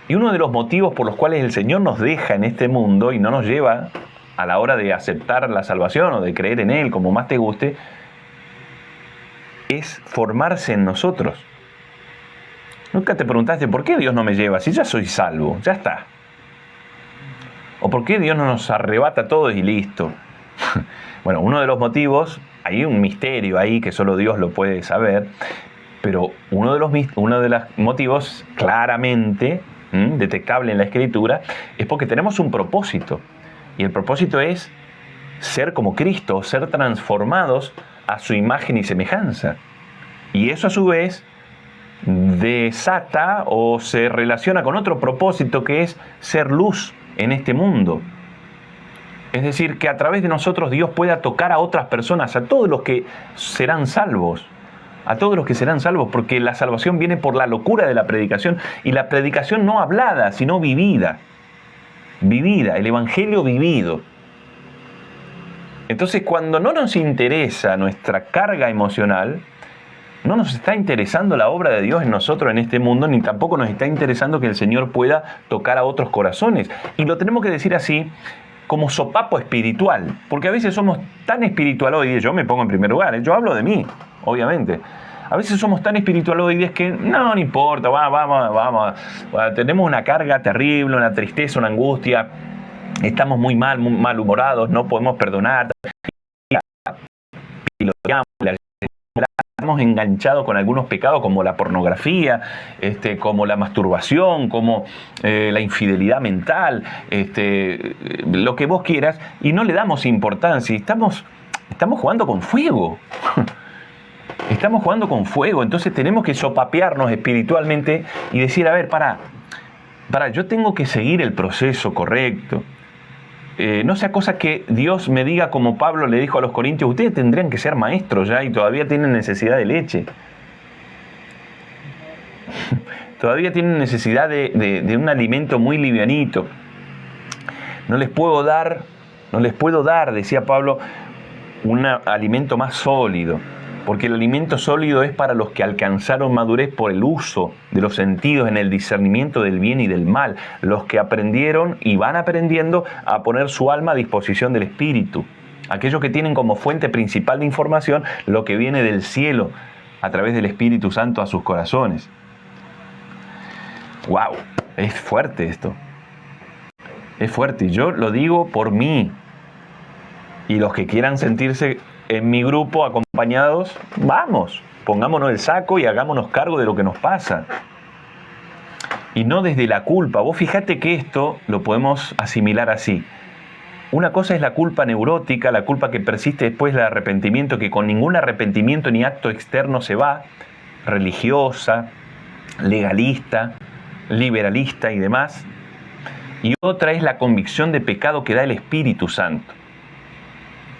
Speaker 2: Y uno de los motivos por los cuales el Señor nos deja en este mundo y no nos lleva a la hora de aceptar la salvación o de creer en Él, como más te guste, es formarse en nosotros. ¿Nunca te preguntaste por qué Dios no me lleva? Si ya soy salvo, ya está. ¿O por qué Dios no nos arrebata todo y listo? Bueno, uno de los motivos, hay un misterio ahí que solo Dios lo puede saber, pero uno de los motivos claramente detectable en la Escritura es porque tenemos un propósito. Y el propósito es ser como Cristo, ser transformados a su imagen y semejanza. Y eso a su vez desata o se relaciona con otro propósito que es ser luz en este mundo. Es decir, que a través de nosotros Dios pueda tocar a otras personas, a todos los que serán salvos. A todos los que serán salvos, porque la salvación viene por la locura de la predicación, y la predicación no hablada, sino vivida. Vivida, el evangelio vivido. Entonces, cuando no nos interesa nuestra carga emocional, no nos está interesando la obra de Dios en nosotros, en este mundo, ni tampoco nos está interesando que el Señor pueda tocar a otros corazones. Y lo tenemos que decir así, como sopapo espiritual, porque a veces somos tan espiritualoides, yo me pongo en primer lugar, yo hablo de mí, obviamente. A veces somos tan espiritualoides que no importa, vamos, tenemos una carga terrible, una tristeza, una angustia, estamos muy malhumorados, no podemos perdonar, estamos enganchados con algunos pecados como la pornografía, como la masturbación, como la infidelidad mental, lo que vos quieras, y no le damos importancia. Estamos jugando con fuego. Estamos jugando con fuego, entonces tenemos que sopapearnos espiritualmente y decir, a ver, yo tengo que seguir el proceso correcto. No sea cosa que Dios me diga, como Pablo le dijo a los corintios, ustedes tendrían que ser maestros ya y todavía tienen necesidad de leche. Todavía tienen necesidad de un alimento muy livianito. No les puedo dar, decía Pablo, un alimento más sólido. Porque el alimento sólido es para los que alcanzaron madurez por el uso de los sentidos en el discernimiento del bien y del mal, los que aprendieron y van aprendiendo a poner su alma a disposición del Espíritu, aquellos que tienen como fuente principal de información lo que viene del cielo a través del Espíritu Santo a sus corazones. ¡Wow! Es fuerte esto. Es fuerte. Yo lo digo por mí. Y los que quieran sentirse en mi grupo acompañados, vamos, pongámonos el saco y hagámonos cargo de lo que nos pasa. Y no desde la culpa. Vos fíjate que esto lo podemos asimilar así. Una cosa es la culpa neurótica, la culpa que persiste después del arrepentimiento, que con ningún arrepentimiento ni acto externo se va, religiosa, legalista, liberalista y demás. Y otra es la convicción de pecado que da el Espíritu Santo.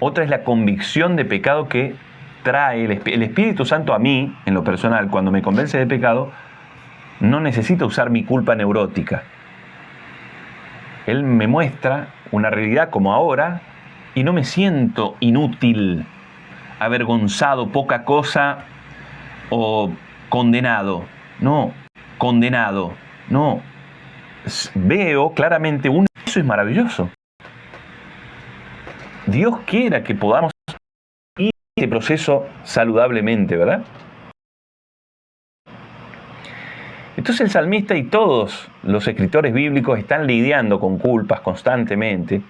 Speaker 2: Otra es la convicción de pecado que trae el Espíritu Santo a mí, en lo personal, cuando me convence de pecado, no necesito usar mi culpa neurótica. Él me muestra una realidad como ahora y no me siento inútil, avergonzado, poca cosa o condenado. No, condenado. No. Veo claramente eso es maravilloso. Dios quiera que podamos ir este proceso saludablemente, ¿verdad? Entonces el salmista y todos los escritores bíblicos están lidiando con culpas constantemente.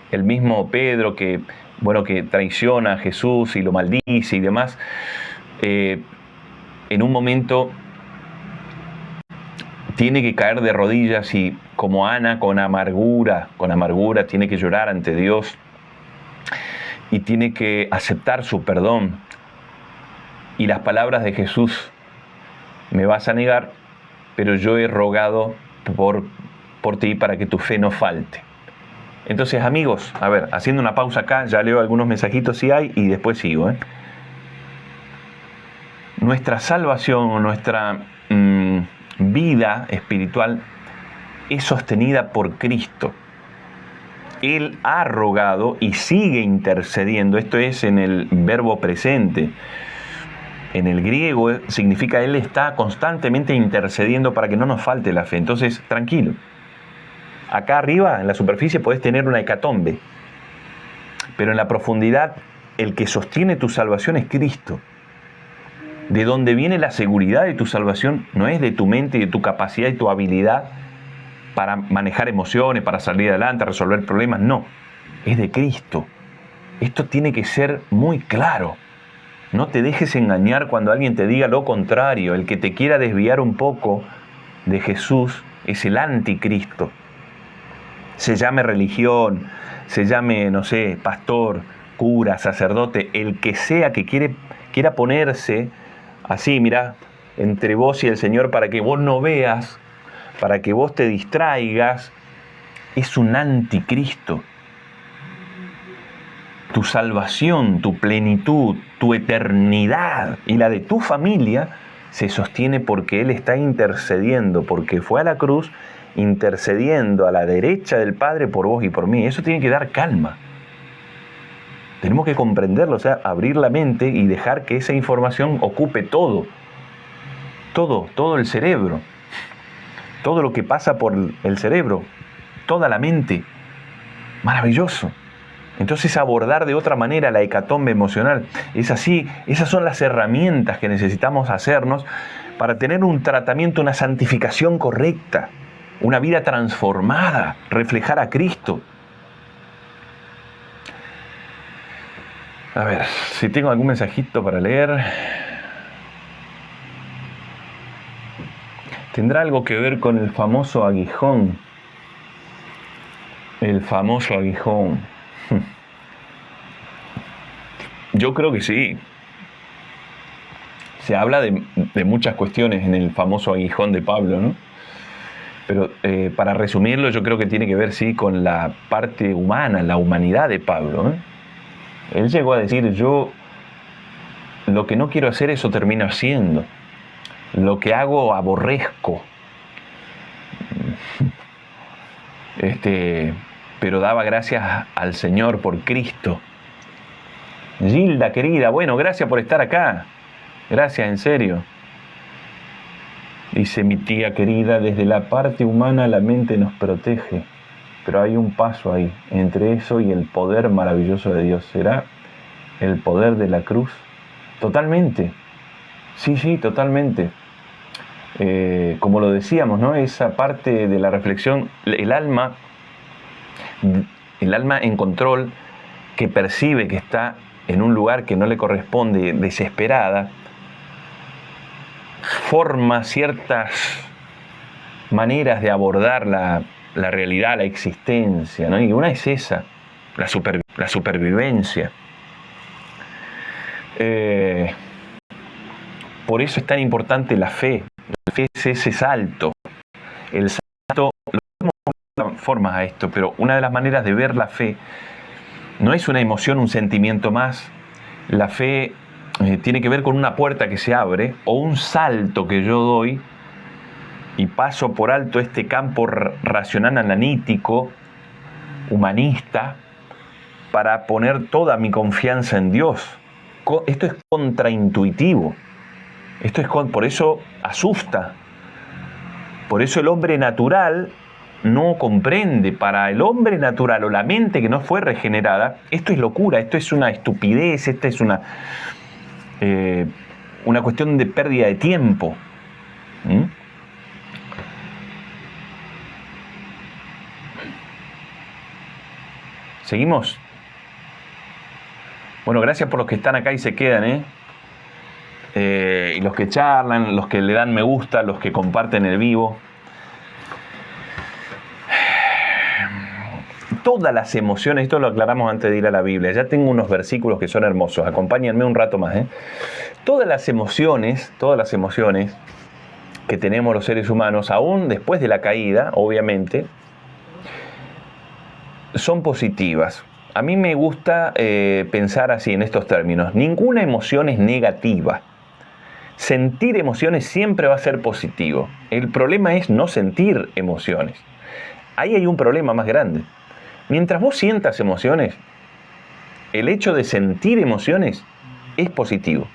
Speaker 2: El mismo Pedro que traiciona a Jesús y lo maldice y demás, en un momento tiene que caer de rodillas y, como Ana, con amargura, tiene que llorar ante Dios. Y tiene que aceptar su perdón. Y las palabras de Jesús: me vas a negar, pero yo he rogado por ti para que tu fe no falte. Entonces, amigos, a ver, haciendo una pausa acá, ya leo algunos mensajitos si hay y después sigo. Nuestra salvación, nuestra vida espiritual es sostenida por Cristo. Él ha rogado y sigue intercediendo. Esto es en el verbo presente. En el griego significa Él está constantemente intercediendo para que no nos falte la fe. Entonces, tranquilo. Acá arriba, en la superficie, podés tener una hecatombe. Pero en la profundidad, el que sostiene tu salvación es Cristo. De donde viene la seguridad de tu salvación no es de tu mente y de tu capacidad y tu habilidad, para manejar emociones, para salir adelante, resolver problemas. No, es de Cristo. Esto tiene que ser muy claro. No te dejes engañar cuando alguien te diga lo contrario. El que te quiera desviar un poco de Jesús es el anticristo. Se llame religión, se llame, no sé, pastor, cura, sacerdote, el que sea que quiera ponerse así, mirá, entre vos y el Señor para que vos no veas, para que vos te distraigas, es un anticristo. Tu salvación, tu plenitud, tu eternidad y la de tu familia se sostiene porque Él está intercediendo, porque fue a la cruz intercediendo a la derecha del Padre por vos y por mí. Eso tiene que dar calma. Tenemos que comprenderlo, o sea, abrir la mente y dejar que esa información ocupe todo el cerebro, todo lo que pasa por el cerebro, toda la mente. Maravilloso. Entonces abordar de otra manera la hecatombe emocional. Es así, esas son las herramientas que necesitamos hacernos para tener un tratamiento, una santificación correcta, una vida transformada, reflejar a Cristo. A ver, si tengo algún mensajito para leer. ¿Tendrá algo que ver con el famoso aguijón? El famoso aguijón. Yo creo que sí. Se habla de muchas cuestiones en el famoso aguijón de Pablo, ¿no? Pero para resumirlo, yo creo que tiene que ver, sí, con la parte humana, la humanidad de Pablo, ¿eh? Él llegó a decir, yo lo que no quiero hacer, eso termino haciendo. Lo que hago, aborrezco. Pero daba gracias al Señor por Cristo. Gilda, querida, bueno, gracias por estar acá. Gracias, en serio. Dice mi tía querida, desde la parte humana la mente nos protege. Pero hay un paso ahí, entre eso y el poder maravilloso de Dios. ¿Será el poder de la cruz? Totalmente. Sí, totalmente. Como lo decíamos, ¿no? Esa parte de la reflexión, el alma en control, que percibe que está en un lugar que no le corresponde, desesperada, forma ciertas maneras de abordar la realidad, la existencia, ¿no? Y una es esa, la supervivencia. Por eso es tan importante la fe. La fe es ese salto. El salto, lo vemos de muchas formas a esto, pero una de las maneras de ver la fe no es una emoción, un sentimiento más. La fe tiene que ver con una puerta que se abre o un salto que yo doy y paso por alto este campo racional analítico, humanista, para poner toda mi confianza en Dios. Esto es contraintuitivo. Por eso asusta. Por eso el hombre natural no comprende. Para el hombre natural o la mente que no fue regenerada, esto es locura, esto es una estupidez, esta es una cuestión de pérdida de tiempo. ¿Seguimos? Bueno, gracias por los que están acá y se quedan, y los que charlan, los que le dan me gusta, los que comparten el vivo. Todas las emociones, esto lo aclaramos antes de ir a la Biblia, ya tengo unos versículos que son hermosos, acompáñenme un rato más. Todas las emociones que tenemos los seres humanos, aún después de la caída, obviamente, son positivas. A mí me gusta pensar así en estos términos. Ninguna emoción es negativa. Sentir emociones siempre va a ser positivo. El problema es no sentir emociones. Ahí hay un problema más grande. Mientras vos sientas emociones, el hecho de sentir emociones es positivo.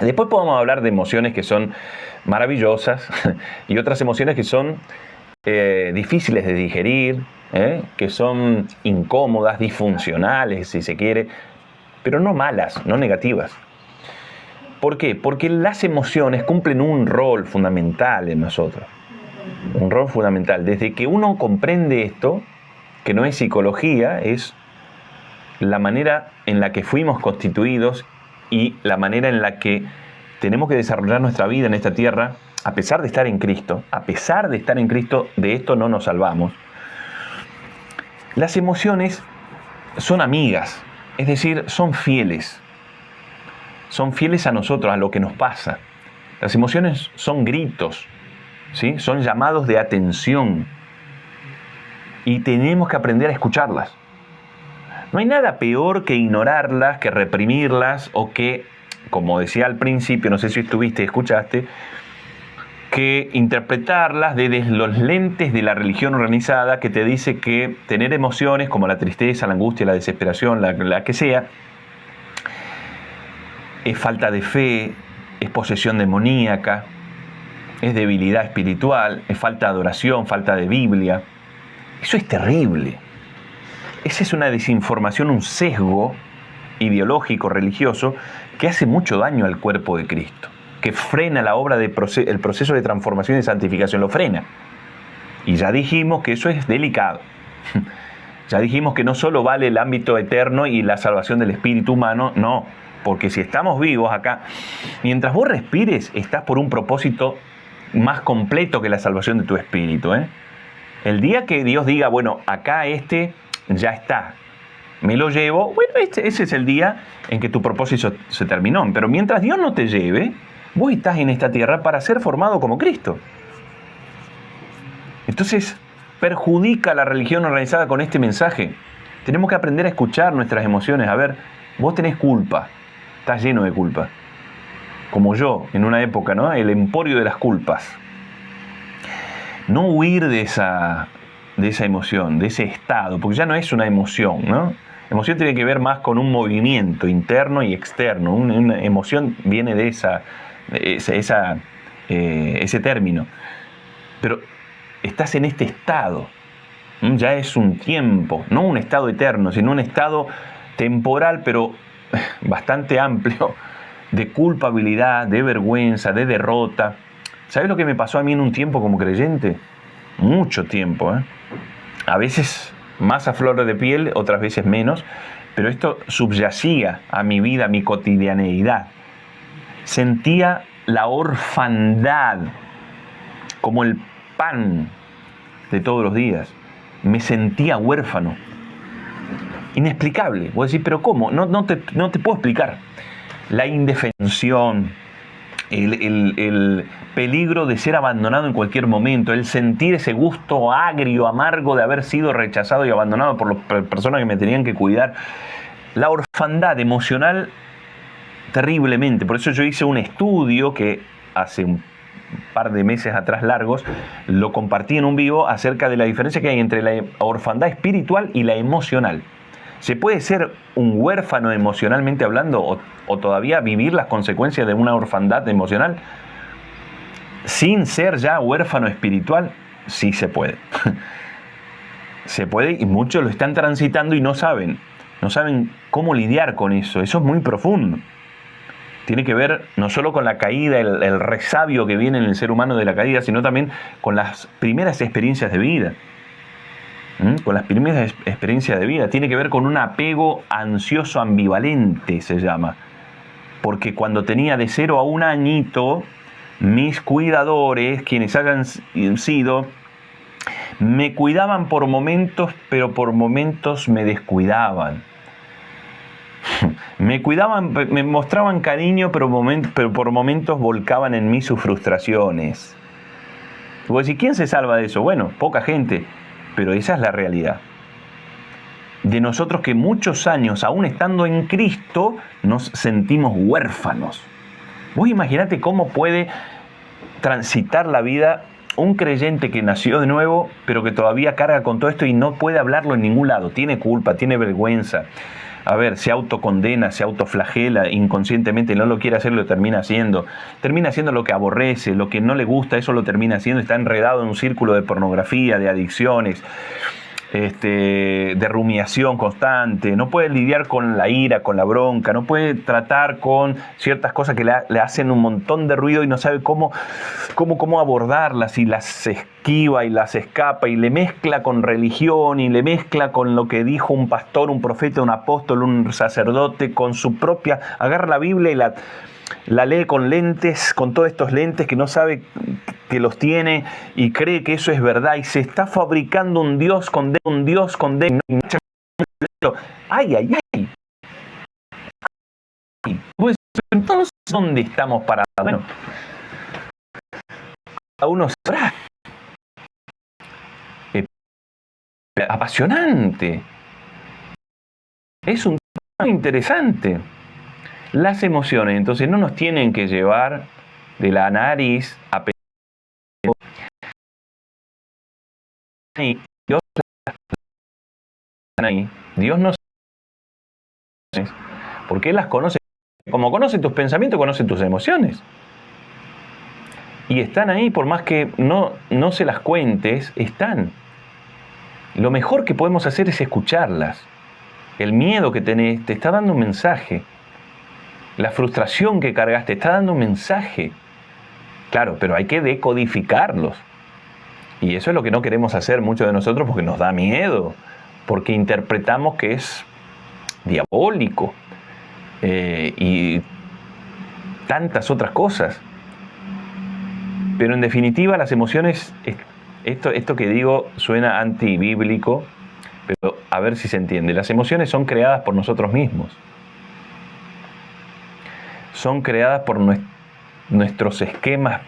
Speaker 2: Después podemos hablar de emociones que son maravillosas y otras emociones que son difíciles de digerir, que son incómodas, disfuncionales, si se quiere, pero no malas, no negativas. ¿Por qué? Porque las emociones cumplen un rol fundamental en nosotros. Un rol fundamental. Desde que uno comprende esto, que no es psicología, es la manera en la que fuimos constituidos y la manera en la que tenemos que desarrollar nuestra vida en esta tierra, a pesar de estar en Cristo. A pesar de estar en Cristo, de esto no nos salvamos. Las emociones son amigas, es decir, son fieles. Son fieles a nosotros, a lo que nos pasa. Las emociones son gritos, ¿sí? Son llamados de atención. Y tenemos que aprender a escucharlas. No hay nada peor que ignorarlas, que reprimirlas o que, como decía al principio, no sé si estuviste y escuchaste, que interpretarlas desde los lentes de la religión organizada que te dice que tener emociones como la tristeza, la angustia, la desesperación, la que sea, es falta de fe, es posesión demoníaca, es debilidad espiritual, es falta de adoración, falta de Biblia. Eso es terrible. Esa es una desinformación, un sesgo ideológico, religioso, que hace mucho daño al cuerpo de Cristo, que frena la obra el proceso de transformación y santificación, lo frena. Y ya dijimos que eso es delicado. Ya dijimos que no solo vale el ámbito eterno y la salvación del espíritu humano, no, porque si estamos vivos acá, mientras vos respires, estás por un propósito más completo que la salvación de tu espíritu, ¿eh? El día que Dios diga, bueno, acá ya está, me lo llevo, bueno, ese es el día en que tu propósito se terminó. Pero mientras Dios no te lleve, vos estás en esta tierra para ser formado como Cristo. Entonces, perjudica a la religión organizada con este mensaje. Tenemos que aprender a escuchar nuestras emociones. A ver, vos tenés culpa, estás lleno de culpa. Como yo, en una época, ¿no? El emporio de las culpas. No huir de esa emoción, de ese estado, porque ya no es una emoción, ¿no? Emoción tiene que ver más con un movimiento interno y externo. Una emoción viene de ese término. Pero estás en este estado. Ya es un tiempo, no un estado eterno, sino un estado temporal, pero bastante amplio, de culpabilidad, de vergüenza, de derrota. ¿Sabes lo que me pasó a mí en un tiempo como creyente? Mucho tiempo, ¿eh? A veces más a flor de piel, otras veces menos, pero esto subyacía a mi vida, a mi cotidianeidad. Sentía la orfandad como el pan de todos los días. Me sentía huérfano. Inexplicable. Vos decís, ¿pero cómo? No te puedo explicar. La indefensión, el peligro de ser abandonado en cualquier momento, el sentir ese gusto agrio, amargo de haber sido rechazado y abandonado por las personas que me tenían que cuidar, la orfandad emocional terriblemente. Por eso yo hice un estudio que hace un par de meses atrás largos, lo compartí en un vivo acerca de la diferencia que hay entre la orfandad espiritual y la emocional. ¿Se puede ser un huérfano emocionalmente hablando o todavía vivir las consecuencias de una orfandad emocional sin ser ya huérfano espiritual? Sí se puede. Se puede, y muchos lo están transitando y no saben cómo lidiar con eso. Eso es muy profundo. Tiene que ver no solo con la caída, el resabio que viene en el ser humano de la caída, sino también con las primeras experiencias de vida. Con las primeras experiencias de vida. Tiene que ver con un apego ansioso ambivalente, se llama. Porque cuando tenía de 0 a 1 añito, mis cuidadores, quienes hayan sido, me cuidaban por momentos, pero por momentos me descuidaban. Me cuidaban, me mostraban cariño, pero por momentos volcaban en mí sus frustraciones. Y vos decís, ¿quién se salva de eso? Bueno, poca gente. Pero esa es la realidad. De nosotros que muchos años, aún estando en Cristo, nos sentimos huérfanos. Vos imaginate cómo puede transitar la vida un creyente que nació de nuevo, pero que todavía carga con todo esto y no puede hablarlo en ningún lado. Tiene culpa, tiene vergüenza. A ver, se autocondena, se autoflagela inconscientemente, no lo quiere hacer, lo termina haciendo. Termina haciendo lo que aborrece, lo que no le gusta, eso lo termina haciendo. Está enredado en un círculo de pornografía, de adicciones. de rumiación constante, no puede lidiar con la ira, con la bronca, no puede tratar con ciertas cosas que le hacen un montón de ruido y no sabe cómo abordarlas, y las esquiva y las escapa y le mezcla con religión y le mezcla con lo que dijo un pastor, un profeta, un apóstol, un sacerdote, con su propia, agarra la Biblia y la lee con lentes, con todos estos lentes que no sabe que los tiene y cree que eso es verdad, y se está fabricando un Dios con ¡ay, ay, ay! Pues, entonces, ¿dónde estamos parados? Bueno, cada uno sabrá. Apasionante. Es un tema interesante. Las emociones, entonces, no nos tienen que llevar de la nariz a Dios ahí. Dios no sabe, porque Él las conoce. Como conoce tus pensamientos, conoce tus emociones. Y están ahí, por más que no se las cuentes, están. Lo mejor que podemos hacer es escucharlas. El miedo que tenés te está dando un mensaje. La frustración que cargaste está dando un mensaje. Claro, pero hay que decodificarlos. Y eso es lo que no queremos hacer muchos de nosotros porque nos da miedo, porque interpretamos que es diabólico y tantas otras cosas. Pero en definitiva las emociones, esto que digo suena antibíblico, pero a ver si se entiende. Las emociones son creadas por nosotros mismos. Son creadas por nuestros esquemas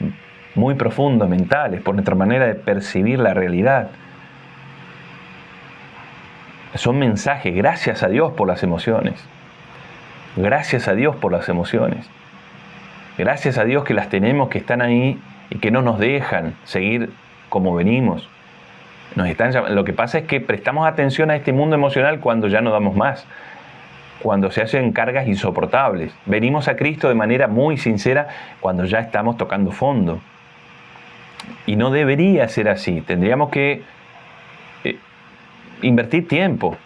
Speaker 2: muy profundos mentales, por nuestra manera de percibir la realidad. Son mensajes. Gracias a Dios por las emociones. Gracias a Dios por las emociones. Gracias a Dios que las tenemos, que están ahí y que no nos dejan seguir como venimos. Lo que pasa es que prestamos atención a este mundo emocional cuando ya no damos más, cuando se hacen cargas insoportables. Venimos a Cristo de manera muy sincera cuando ya estamos tocando fondo. Y no debería ser así. Tendríamos que invertir tiempo,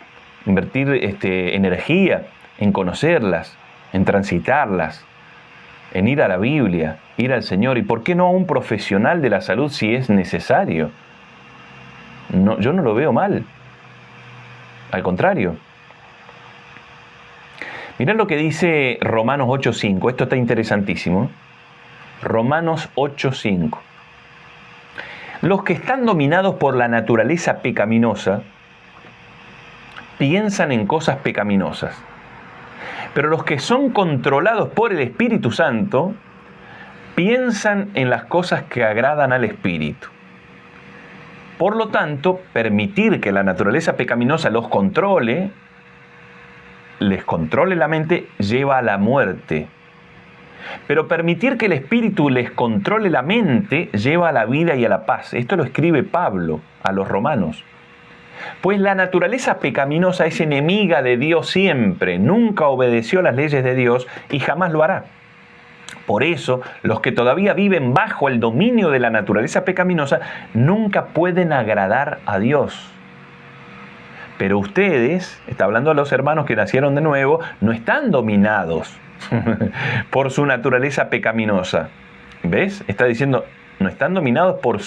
Speaker 2: invertir energía en conocerlas, en transitarlas, en ir a la Biblia, ir al Señor. ¿Y por qué no a un profesional de la salud si es necesario? No, yo no lo veo mal. Al contrario. Mirá lo que dice Romanos 8.5. Esto está interesantísimo. Romanos 8.5. Los que están dominados por la naturaleza pecaminosa piensan en cosas pecaminosas. Pero los que son controlados por el Espíritu Santo piensan en las cosas que agradan al Espíritu. Por lo tanto, permitir que la naturaleza pecaminosa los controle, les controle la mente, lleva a la muerte. Pero permitir que el Espíritu les controle la mente lleva a la vida y a la paz. Esto lo escribe Pablo a los romanos. Pues la naturaleza pecaminosa es enemiga de Dios siempre, nunca obedeció las leyes de Dios y jamás lo hará. Por eso, los que todavía viven bajo el dominio de la naturaleza pecaminosa nunca pueden agradar a Dios. Pero ustedes, está hablando a los hermanos que nacieron de nuevo, no están dominados por su naturaleza pecaminosa. ¿Ves? Está diciendo, no están dominados por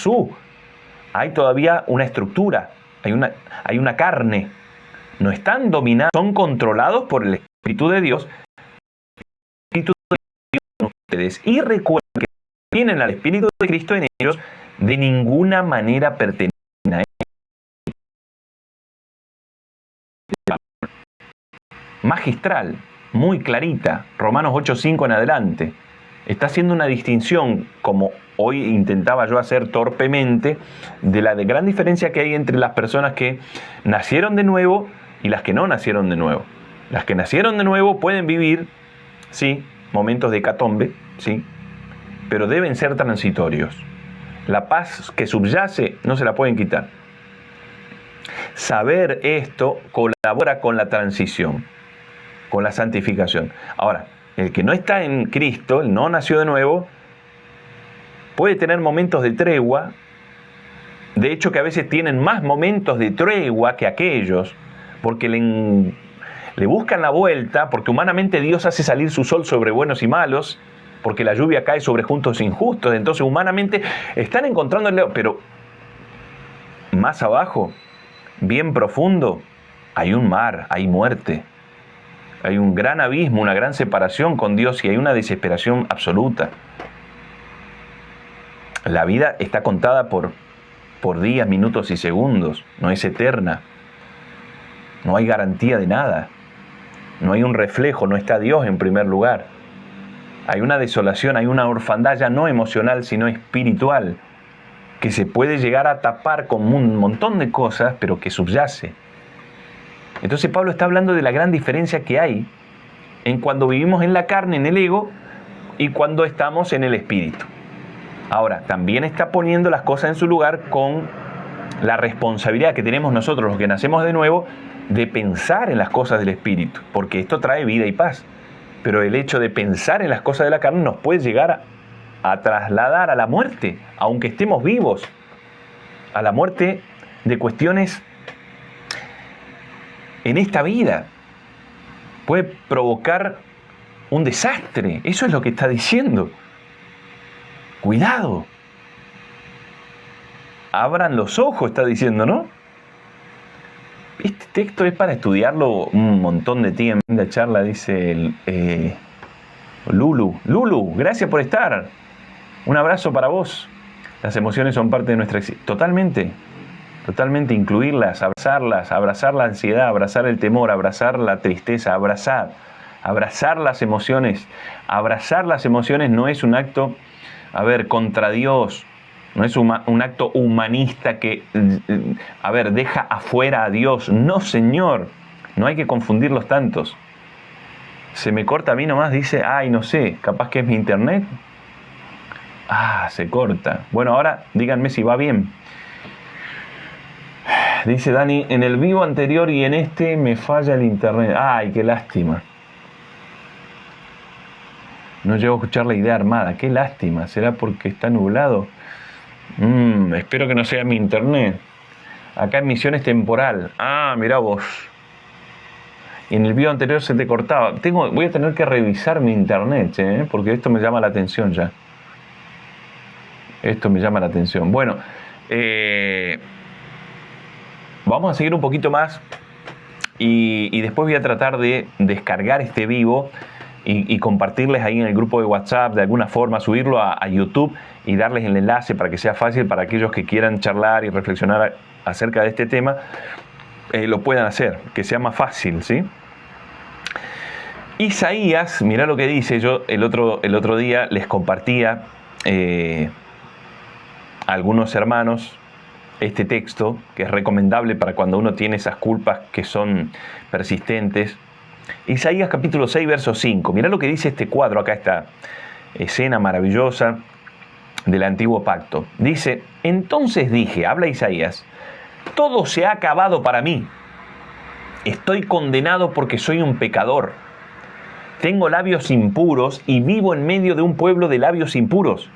Speaker 2: hay todavía una estructura, hay una carne. No están dominados, son controlados por el Espíritu de Dios. El Espíritu de Dios en ustedes. Y recuerden que tienen al Espíritu de Cristo en ellos, de ninguna manera pertenecen a Él. Magistral, muy clarita, Romanos 8.5 en adelante. Está haciendo una distinción, como hoy intentaba yo hacer torpemente, de la gran diferencia que hay entre las personas que nacieron de nuevo y las que no nacieron de nuevo. Las que nacieron de nuevo pueden vivir, sí, momentos de hecatombe, sí, pero deben ser transitorios. La paz que subyace no se la pueden quitar. Saber esto colabora con la transición, con la santificación. Ahora, el que no está en Cristo, el no nació de nuevo, puede tener momentos de tregua De hecho, que a veces tienen más momentos de tregua que aquellos, porque le buscan la vuelta, porque humanamente Dios hace salir su sol sobre buenos y malos, porque la lluvia cae sobre justos e injustos. Entonces, humanamente están encontrándole, pero más abajo, bien profundo, hay un mar, hay muerte. Hay un gran abismo, una gran separación con Dios y hay una desesperación absoluta. La vida está contada por días, minutos y segundos. No es eterna. No hay garantía de nada. No hay un reflejo, no está Dios en primer lugar. Hay una desolación, hay una orfandad ya no emocional, sino espiritual, que se puede llegar a tapar con un montón de cosas, pero que subyace. Entonces Pablo está hablando de la gran diferencia que hay en cuando vivimos en la carne, en el ego, y cuando estamos en el espíritu. Ahora, también está poniendo las cosas en su lugar con la responsabilidad que tenemos nosotros, los que nacemos de nuevo, de pensar en las cosas del espíritu, porque esto trae vida y paz. Pero el hecho de pensar en las cosas de la carne nos puede llegar a trasladar a la muerte, aunque estemos vivos, a la muerte de cuestiones en esta vida. Puede provocar un desastre. Eso es lo que está diciendo. Cuidado. Abran los ojos, está diciendo, ¿no? Este texto es para estudiarlo un montón de tiempo. En la charla dice Lulu. Lulu, gracias por estar. Un abrazo para vos. Las emociones son parte de nuestra existencia. Totalmente incluirlas, abrazar la ansiedad, abrazar el temor, abrazar la tristeza, abrazar las emociones. Abrazar las emociones no es un acto, contra Dios, no es un acto humanista que, deja afuera a Dios. No, Señor, no hay que confundirlos tantos. Se me corta a mí nomás, dice, no sé, capaz que es mi internet. Se corta. Bueno, ahora díganme si va bien. Dice Dani, en el vivo anterior y en este me falla el internet. ¡Ay, qué lástima! No llego a escuchar la idea armada. ¡Qué lástima! ¿Será porque está nublado? Espero que no sea mi internet. Acá en Misiones temporal. Mirá vos. Y en el video anterior se te cortaba. Voy a tener que revisar mi internet, porque esto me llama la atención ya. Esto me llama la atención. Bueno, vamos a seguir un poquito más y después voy a tratar de descargar este vivo y compartirles ahí en el grupo de WhatsApp de alguna forma, subirlo a YouTube y darles el enlace para que sea fácil para aquellos que quieran charlar y reflexionar acerca de este tema, lo puedan hacer, que sea más fácil, ¿sí? Isaías, mirá lo que dice. Yo el otro día les compartía a algunos hermanos este texto, que es recomendable para cuando uno tiene esas culpas que son persistentes. Isaías capítulo 6, verso 5. Mirá lo que dice este cuadro, acá esta escena maravillosa del antiguo pacto. Dice, entonces dije, habla Isaías, todo se ha acabado para mí. Estoy condenado porque soy un pecador. Tengo labios impuros y vivo en medio de un pueblo de labios impuros.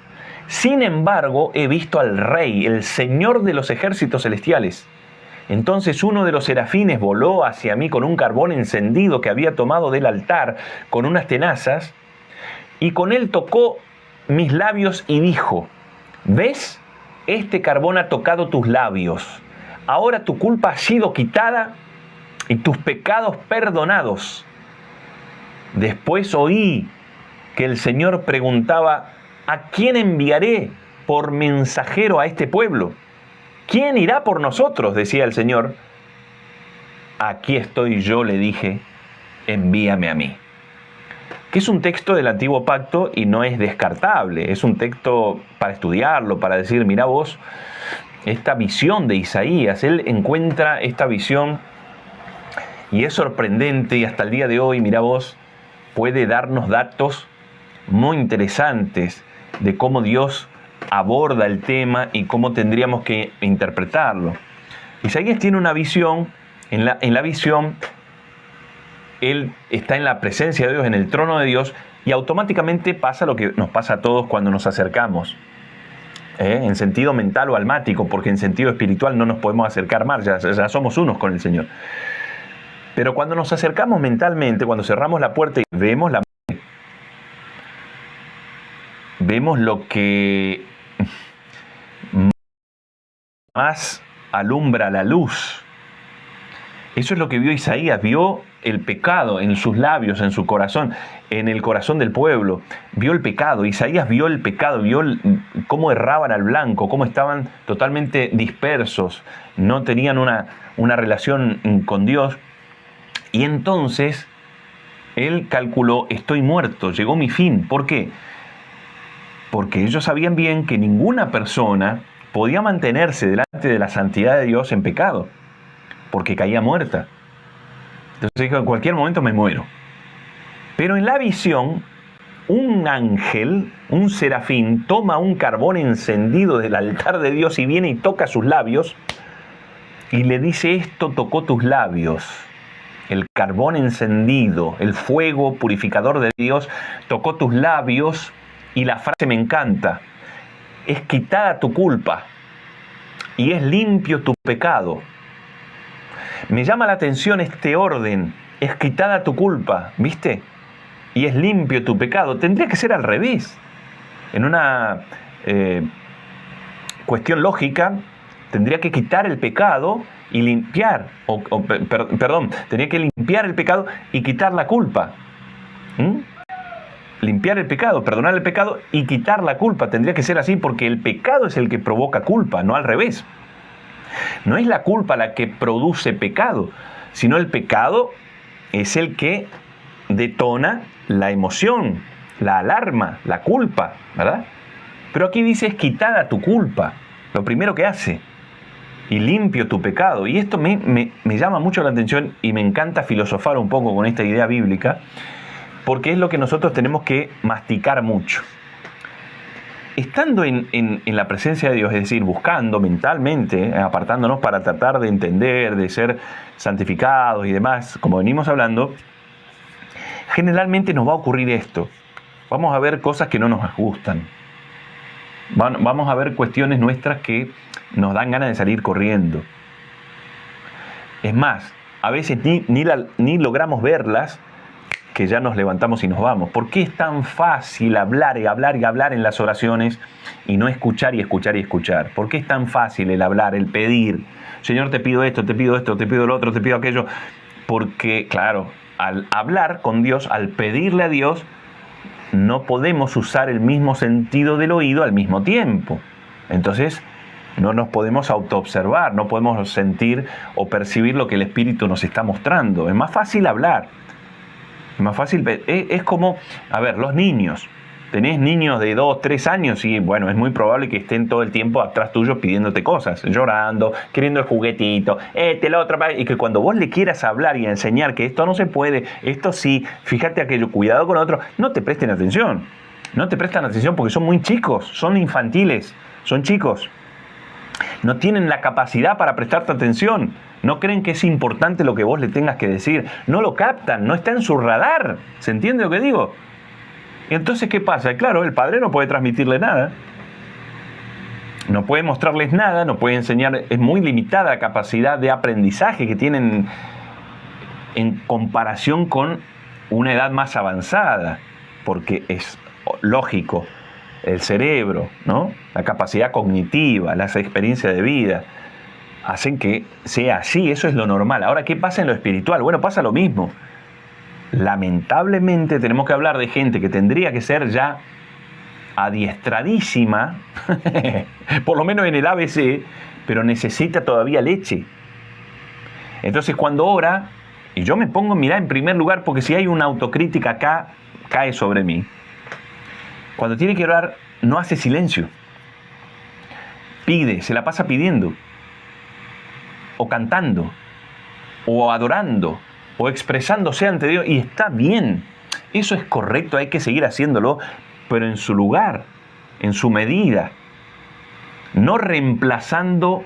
Speaker 2: Sin embargo, he visto al Rey, el Señor de los ejércitos celestiales. Entonces uno de los serafines voló hacia mí con un carbón encendido que había tomado del altar con unas tenazas, y con él tocó mis labios y dijo, ¿ves? Este carbón ha tocado tus labios. Ahora tu culpa ha sido quitada y tus pecados perdonados. Después oí que el Señor preguntaba, ¿a quién enviaré por mensajero a este pueblo? ¿Quién irá por nosotros?, decía el Señor. Aquí estoy yo, le dije, envíame a mí. Que es un texto del Antiguo Pacto y no es descartable. Es un texto para estudiarlo, para decir, mira vos, esta visión de Isaías, él encuentra esta visión y es sorprendente, y hasta el día de hoy, mira vos, puede darnos datos muy interesantes de cómo Dios aborda el tema y cómo tendríamos que interpretarlo. Isaías tiene una visión, en la visión él está en la presencia de Dios, en el trono de Dios, y automáticamente pasa lo que nos pasa a todos cuando nos acercamos. en sentido mental o almático, porque en sentido espiritual no nos podemos acercar más, ya somos unos con el Señor. Pero cuando nos acercamos mentalmente, cuando cerramos la puerta y vemos vemos lo que más alumbra la luz. Eso es lo que vio Isaías, vio el pecado en sus labios, en su corazón, en el corazón del pueblo. Vio el pecado, Isaías vio el pecado, vio cómo erraban al blanco, cómo estaban totalmente dispersos, no tenían una relación con Dios. Y entonces él calculó, estoy muerto, llegó mi fin. ¿Por qué? Porque ellos sabían bien que ninguna persona podía mantenerse delante de la santidad de Dios en pecado, porque caía muerta. Entonces dijo, en cualquier momento me muero. Pero en la visión, un ángel, un serafín, toma un carbón encendido del altar de Dios y viene y toca sus labios y le dice, esto tocó tus labios. El carbón encendido, el fuego purificador de Dios tocó tus labios y la frase me encanta. Es quitada tu culpa y es limpio tu pecado. Me llama la atención este orden, es quitada tu culpa, ¿viste? Y es limpio tu pecado. Tendría que ser al revés. En una cuestión lógica, tendría que quitar el pecado y limpiar, tendría que limpiar el pecado y quitar la culpa. Limpiar el pecado, perdonar el pecado y quitar la culpa. Tendría que ser así porque el pecado es el que provoca culpa, no al revés. No es la culpa la que produce pecado, sino el pecado es el que detona la emoción, la alarma, la culpa, ¿verdad? Pero aquí dice es quitada tu culpa, lo primero que hace, y limpio tu pecado. Y esto me llama mucho la atención y me encanta filosofar un poco con esta idea bíblica, porque es lo que nosotros tenemos que masticar mucho. Estando en la presencia de Dios, es decir, buscando mentalmente, apartándonos para tratar de entender, de ser santificados y demás, como venimos hablando, generalmente nos va a ocurrir esto. Vamos a ver cosas que no nos gustan. Vamos a ver cuestiones nuestras que nos dan ganas de salir corriendo. Es más, a veces ni logramos verlas, que ya nos levantamos y nos vamos. ¿Por qué es tan fácil hablar y hablar y hablar en las oraciones y no escuchar y escuchar y escuchar? ¿Por qué es tan fácil el hablar, el pedir? Señor, te pido esto, te pido esto, te pido lo otro, te pido aquello. Porque, claro, al hablar con Dios, al pedirle a Dios, no podemos usar el mismo sentido del oído al mismo tiempo. Entonces, no nos podemos autoobservar, no podemos sentir o percibir lo que el Espíritu nos está mostrando. Es más fácil hablar. Es más fácil, es como, a ver, los niños. Tenés niños de 2, 3 años y bueno, es muy probable que estén todo el tiempo atrás tuyo pidiéndote cosas, llorando, queriendo el juguetito, lo otro, y que cuando vos le quieras hablar y enseñar que esto no se puede, esto sí, fíjate aquello, cuidado con otro, no te presten atención. No te prestan atención porque son muy chicos, son infantiles, son chicos. No tienen la capacidad para prestarte atención. No creen que es importante lo que vos le tengas que decir. No lo captan, no está en su radar. ¿Se entiende lo que digo? Y entonces, ¿qué pasa? Claro, el padre no puede transmitirle nada. No puede mostrarles nada, no puede enseñar. Es muy limitada la capacidad de aprendizaje que tienen en comparación con una edad más avanzada. Porque es lógico. El cerebro, ¿no? La capacidad cognitiva, las experiencias de vida, hacen que sea así, eso es lo normal. Ahora, ¿qué pasa en lo espiritual? Bueno, pasa lo mismo. Lamentablemente tenemos que hablar de gente que tendría que ser ya adiestradísima, por lo menos en el ABC, pero necesita todavía leche. Entonces cuando ora, y yo me pongo, mirá, en primer lugar, porque si hay una autocrítica acá, cae sobre mí. Cuando tiene que orar, no hace silencio. Pide, se la pasa pidiendo. O cantando. O adorando. O expresándose ante Dios. Y está bien. Eso es correcto, hay que seguir haciéndolo. Pero en su lugar. En su medida. No reemplazando.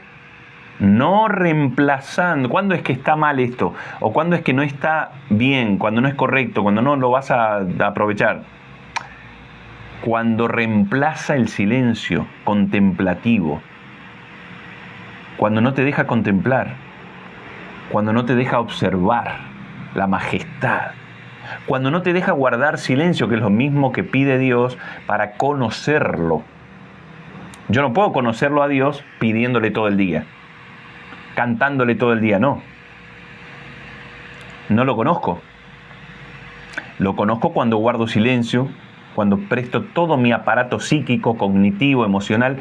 Speaker 2: ¿Cuándo es que está mal esto? O ¿cuándo es que no está bien? Cuando no es correcto. Cuando no lo vas a aprovechar. cuando reemplaza el silencio contemplativo, cuando no te deja contemplar, cuando no te deja observar la majestad, cuando no te deja guardar silencio, que es lo mismo que pide Dios para conocerlo. Yo no puedo conocerlo a Dios pidiéndole todo el día, cantándole todo el día, no. No lo conozco. Lo conozco cuando guardo silencio, cuando presto todo mi aparato psíquico, cognitivo, emocional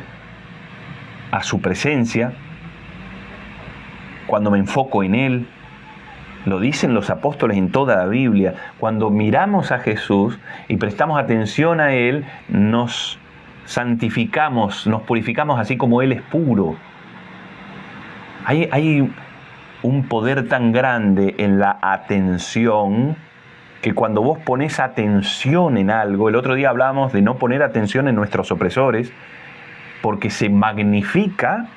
Speaker 2: a su presencia, cuando me enfoco en Él. Lo dicen los apóstoles en toda la Biblia. Cuando miramos a Jesús y prestamos atención a Él, nos santificamos, nos purificamos así como Él es puro. Hay un poder tan grande en la atención que cuando vos pones atención en algo, el otro día hablábamos de no poner atención en nuestros opresores, porque se magnifica,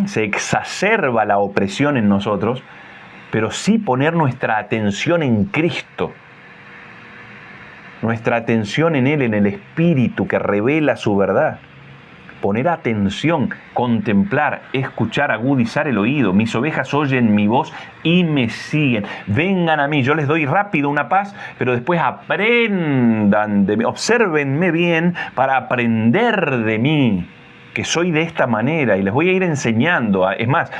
Speaker 2: se exacerba la opresión en nosotros, pero sí poner nuestra atención en Cristo, nuestra atención en Él, en el Espíritu que revela su verdad. Poner atención, contemplar, escuchar, agudizar el oído. Mis ovejas oyen mi voz y me siguen. Vengan a mí, yo les doy rápido una paz, pero después aprendan de mí. Obsérvenme bien para aprender de mí, que soy de esta manera, y les voy a ir enseñando. Es más,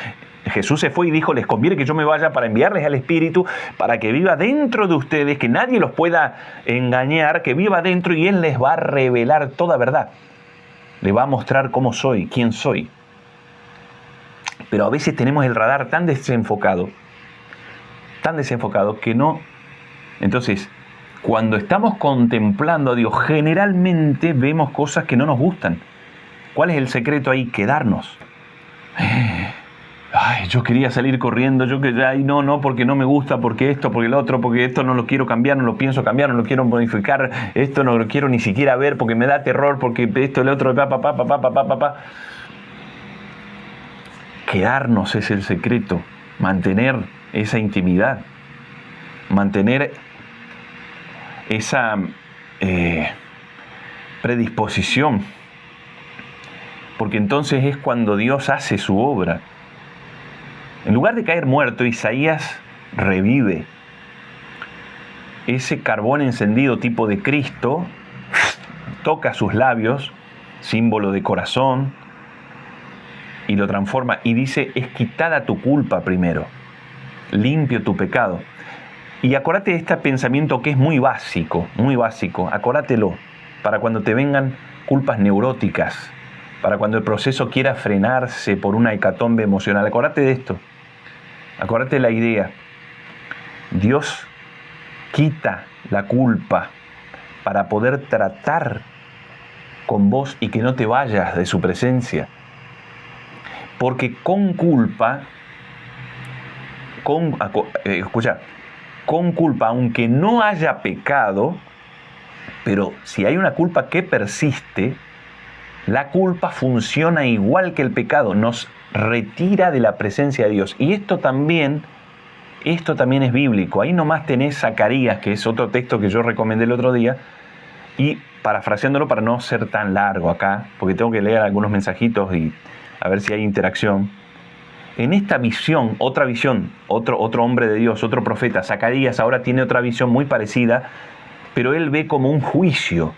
Speaker 2: Jesús se fue y dijo, les conviene que yo me vaya para enviarles al Espíritu, para que viva dentro de ustedes, que nadie los pueda engañar, que viva dentro y Él les va a revelar toda verdad. Le va a mostrar cómo soy, quién soy. Pero a veces tenemos el radar tan desenfocado que no. Entonces, cuando estamos contemplando a Dios, generalmente vemos cosas que no nos gustan. ¿Cuál es el secreto ahí? Quedarnos. Ay, yo quería salir corriendo, porque no me gusta, porque esto, porque el otro, porque esto no lo quiero cambiar, no lo pienso cambiar, no lo quiero modificar, esto no lo quiero ni siquiera ver porque me da terror, porque esto, el otro, Quedarnos es el secreto, mantener esa intimidad, mantener esa predisposición, porque entonces es cuando Dios hace su obra. En lugar de caer muerto, Isaías revive. Ese carbón encendido tipo de Cristo toca sus labios, símbolo de corazón, y lo transforma. Y dice, es quitada tu culpa primero, limpio tu pecado. Y acuérdate de este pensamiento que es muy básico, acuérdatelo, para cuando te vengan culpas neuróticas, para cuando el proceso quiera frenarse por una hecatombe emocional. Acuérdate de esto. Acuérdate de la idea. Dios quita la culpa para poder tratar con vos y que no te vayas de su presencia. Porque con culpa, con culpa, aunque no haya pecado, pero si hay una culpa que persiste, la culpa funciona igual que el pecado, nos retira de la presencia de Dios. Y esto también es bíblico. Ahí nomás tenés Zacarías, que es otro texto que yo recomendé el otro día, y parafraseándolo para no ser tan largo acá, porque tengo que leer algunos mensajitos y a ver si hay interacción. En esta visión, otro hombre de Dios, otro profeta, Zacarías ahora tiene otra visión muy parecida, pero él ve como un juicio,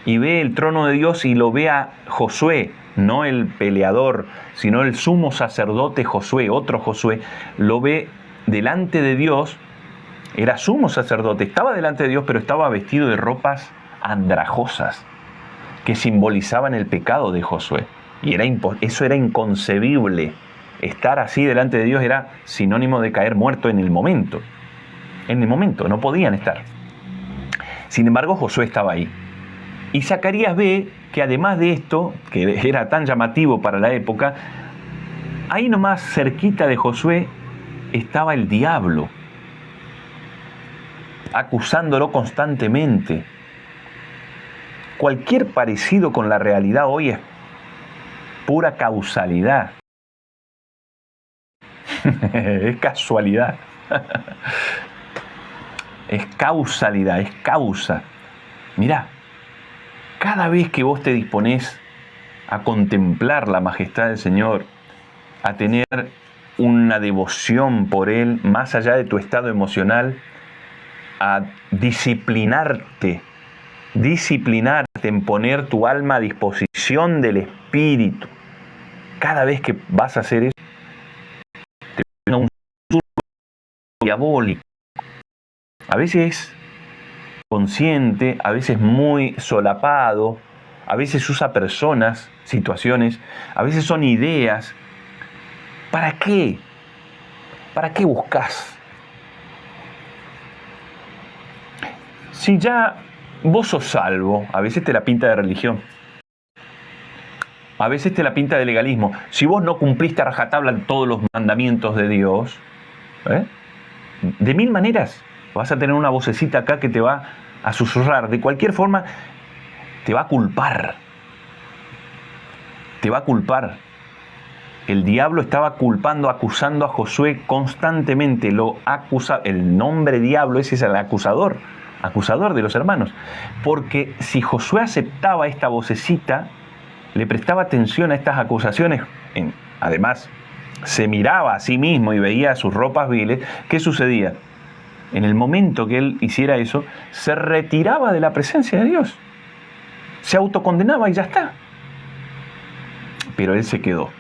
Speaker 2: y ve el trono de Dios y lo ve a Josué, no el peleador, sino el sumo sacerdote Josué, otro Josué, lo ve delante de Dios. Era sumo sacerdote, estaba delante de Dios, pero estaba vestido de ropas andrajosas que simbolizaban el pecado de Josué. Y eso era inconcebible. Estar así delante de Dios era sinónimo de caer muerto en el momento. En el momento, no podían estar. Sin embargo, Josué estaba ahí. Y Zacarías ve que además de esto, que era tan llamativo para la época, ahí nomás cerquita de Josué estaba el diablo, acusándolo constantemente. Cualquier parecido con la realidad hoy es pura causalidad. Es casualidad. Es causalidad, es causa. Mirá, Cada vez que vos te disponés a contemplar la majestad del Señor, a tener una devoción por Él más allá de tu estado emocional, a disciplinarte en poner tu alma a disposición del Espíritu. Cada vez que vas a hacer eso, te viene un surco diabólico. A veces consciente, a veces muy solapado, a veces usa personas, situaciones, a veces son ideas. ¿Para qué? ¿Para qué buscas? Si ya vos sos salvo, a veces te la pinta de religión, a veces te la pinta de legalismo. Si vos no cumpliste a rajatabla todos los mandamientos de Dios, de mil maneras vas a tener una vocecita acá que te va a susurrar. De cualquier forma, te va a culpar. Te va a culpar. El diablo estaba culpando, acusando a Josué constantemente. El nombre diablo es el acusador de los hermanos. Porque si Josué aceptaba esta vocecita, le prestaba atención a estas acusaciones, además se miraba a sí mismo y veía sus ropas viles, ¿qué sucedía? En el momento que él hiciera eso, se retiraba de la presencia de Dios. Se autocondenaba y ya está. Pero él se quedó.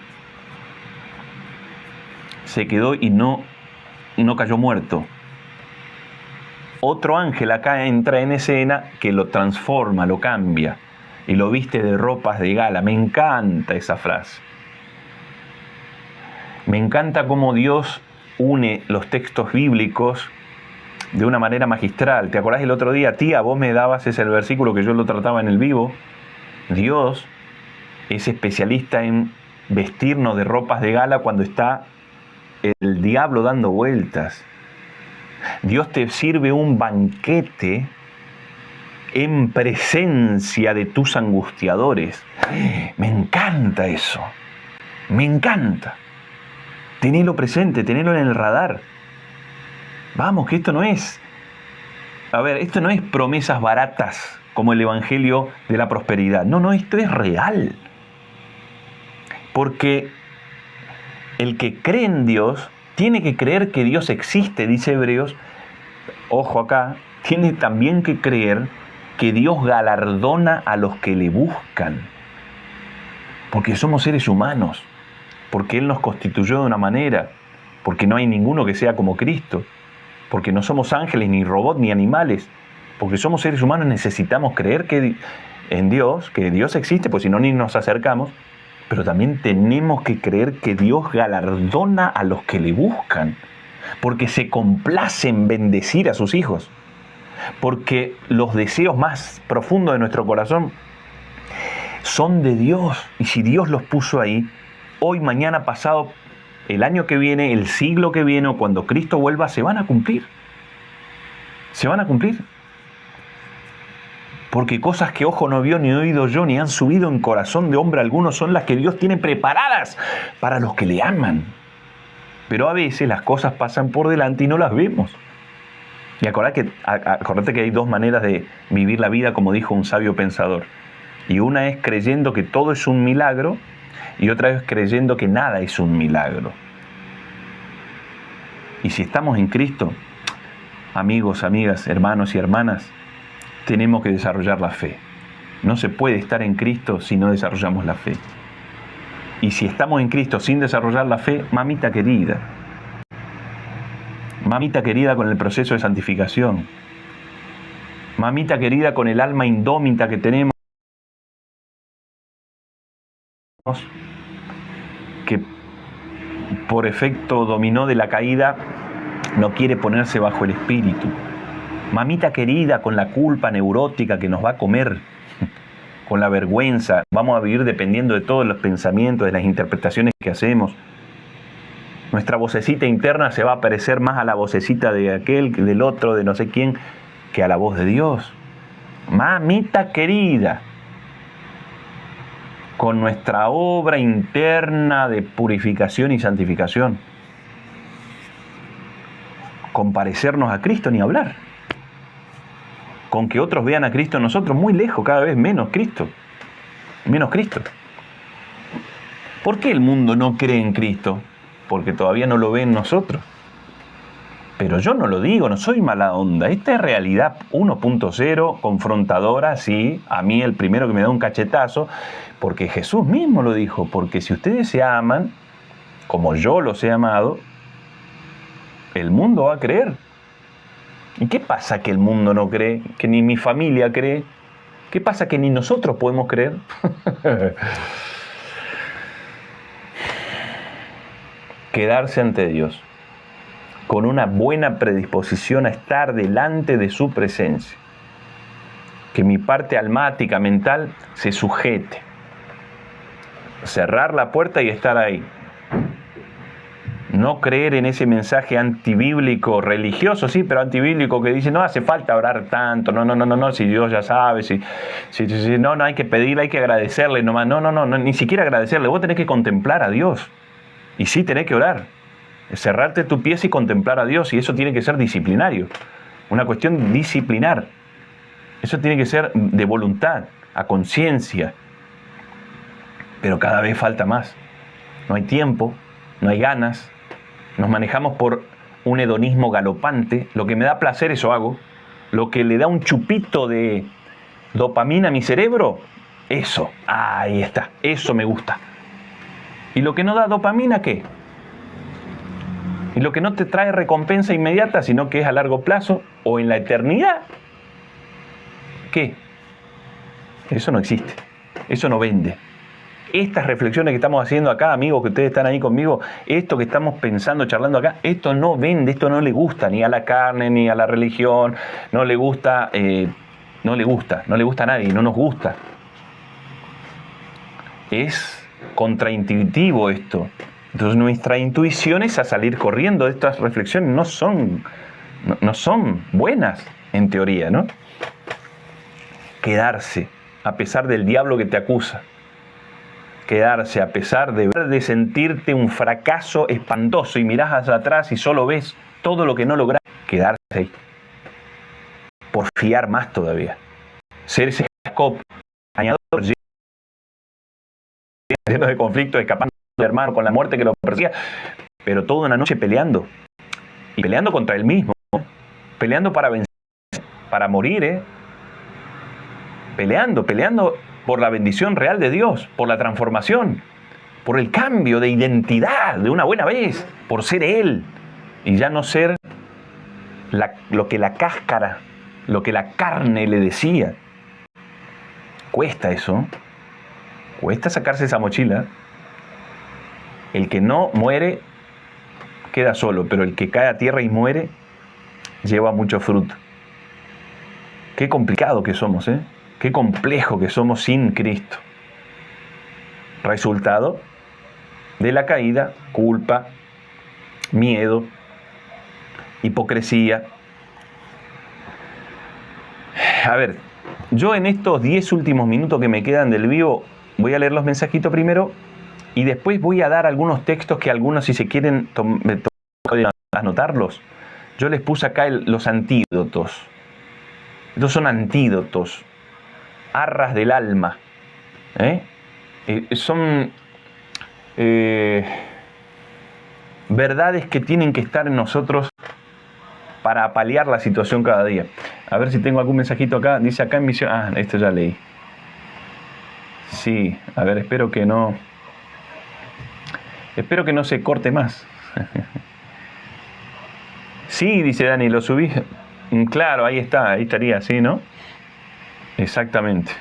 Speaker 2: Se quedó y no cayó muerto. Otro ángel acá entra en escena que lo transforma, lo cambia y lo viste de ropas de gala. Me encanta esa frase. Me encanta cómo Dios une los textos bíblicos de una manera magistral. ¿Te acordás el otro día, tía? Vos me dabas ese versículo que yo lo trataba en el vivo. Dios es especialista en vestirnos de ropas de gala cuando está el diablo dando vueltas. Dios te sirve un banquete en presencia de tus angustiadores. Me encanta eso. Me encanta. Tenelo presente, tenelo en el radar. Vamos, que esto no es promesas baratas como el evangelio de la prosperidad. No, esto es real. Porque el que cree en Dios tiene que creer que Dios existe, dice Hebreos. Ojo acá, tiene también que creer que Dios galardona a los que le buscan. Porque somos seres humanos, porque Él nos constituyó de una manera, porque no hay ninguno que sea como Cristo, porque no somos ángeles, ni robots, ni animales, porque somos seres humanos. Necesitamos creer en Dios, que Dios existe, pues si no ni nos acercamos, pero también tenemos que creer que Dios galardona a los que le buscan, porque se complace en bendecir a sus hijos, porque los deseos más profundos de nuestro corazón son de Dios, y si Dios los puso ahí, hoy, mañana, pasado, el año que viene, el siglo que viene, o cuando Cristo vuelva, se van a cumplir. Se van a cumplir. Porque cosas que ojo no vio, ni oído yo, ni han subido en corazón de hombre alguno, son las que Dios tiene preparadas para los que le aman. Pero a veces las cosas pasan por delante y no las vemos. Y acordate que hay dos maneras de vivir la vida, como dijo un sabio pensador. Y una es creyendo que todo es un milagro, y otra es creyendo que nada es un milagro. Y si estamos en Cristo, amigos, amigas, hermanos y hermanas, tenemos que desarrollar la fe. No se puede estar en Cristo si no desarrollamos la fe. Y si estamos en Cristo sin desarrollar la fe, mamita querida con el proceso de santificación, mamita querida con el alma indómita que tenemos, que por efecto dominó de la caída no quiere ponerse bajo el Espíritu. Mamita querida con la culpa neurótica que nos va a comer, con la vergüenza. Vamos a vivir dependiendo de todos los pensamientos, de las interpretaciones que hacemos. Nuestra vocecita interna se va a parecer más a la vocecita de aquel, del otro, de no sé quién, que a la voz de Dios. Mamita querida, con nuestra obra interna de purificación y santificación. Con parecernos a Cristo ni hablar. con que otros vean a Cristo en nosotros, muy lejos, cada vez menos Cristo. Menos Cristo. ¿Por qué el mundo no cree en Cristo? Porque todavía no lo ve en nosotros. Pero yo no lo digo, no soy mala onda. Esta es realidad 1.0, confrontadora, sí, a mí el primero que me da un cachetazo, porque Jesús mismo lo dijo, porque si ustedes se aman, como yo los he amado, el mundo va a creer. ¿Y qué pasa que el mundo no cree? Que ni mi familia cree. ¿Qué pasa que ni nosotros podemos creer? Quedarse ante Dios con una buena predisposición a estar delante de su presencia. Que mi parte almática, mental, se sujete. Cerrar la puerta y estar ahí. No creer en ese mensaje antibíblico, religioso, sí, pero antibíblico que dice, no hace falta orar tanto, no, si Dios ya sabe, si no hay que pedirle, hay que agradecerle nomás, no, ni siquiera agradecerle, vos tenés que contemplar a Dios, y sí tenés que orar, cerrarte tu pies y contemplar a Dios, y eso tiene que ser disciplinario, una cuestión disciplinar, eso tiene que ser de voluntad, a conciencia, pero cada vez falta más, no hay tiempo, no hay ganas. Nos manejamos por un hedonismo galopante. Lo que me da placer, eso hago. Lo que le da un chupito de dopamina a mi cerebro, eso. Ahí está. Eso me gusta. ¿Y lo que no da dopamina, qué? ¿Y lo que no te trae recompensa inmediata, sino que es a largo plazo o en la eternidad? ¿Qué? Eso no existe. Eso no vende. Estas reflexiones que estamos haciendo acá, amigos, que ustedes están ahí conmigo, esto que estamos pensando, charlando acá, esto no vende, esto no le gusta ni a la carne, ni a la religión, no le gusta a nadie, no nos gusta. Es contraintuitivo esto. Entonces nuestra intuición es a salir corriendo de estas reflexiones, no son buenas en teoría, ¿no? Quedarse, a pesar del diablo que te acusa. Quedarse a pesar de sentirte un fracaso espantoso y mirás hacia atrás y solo ves todo lo que no lográs. Quedarse ahí. Porfiar más todavía. Ser ese Jacob, añador, lleno de conflicto, escapando de hermano con la muerte que lo perseguía, pero toda una noche peleando. Y peleando contra él mismo. Peleando para vencer, para morir, Peleando por la bendición real de Dios, por la transformación, por el cambio de identidad de una buena vez, por ser Él y ya no ser lo que la cáscara, lo que la carne le decía. Cuesta eso, cuesta sacarse esa mochila. El que no muere queda solo, pero el que cae a tierra y muere lleva mucho fruto. Qué complicado que somos, ¿eh? Qué complejo que somos sin Cristo. Resultado de la caída, culpa, miedo, hipocresía. A ver, yo en estos 10 últimos minutos que me quedan del vivo voy a leer los mensajitos primero y después voy a dar algunos textos que algunos, si se quieren anotarlos, yo les puse acá los antídotos. Estos son antídotos. Arras del alma. Son verdades que tienen que estar en nosotros para paliar la situación cada día. A ver si tengo algún mensajito acá. Dice acá en misión. Ah, esto ya leí. Sí, a ver, espero que no se corte más. Sí, dice Dani, lo subí. Claro, ahí está, ahí estaría, sí, ¿no? Exactamente.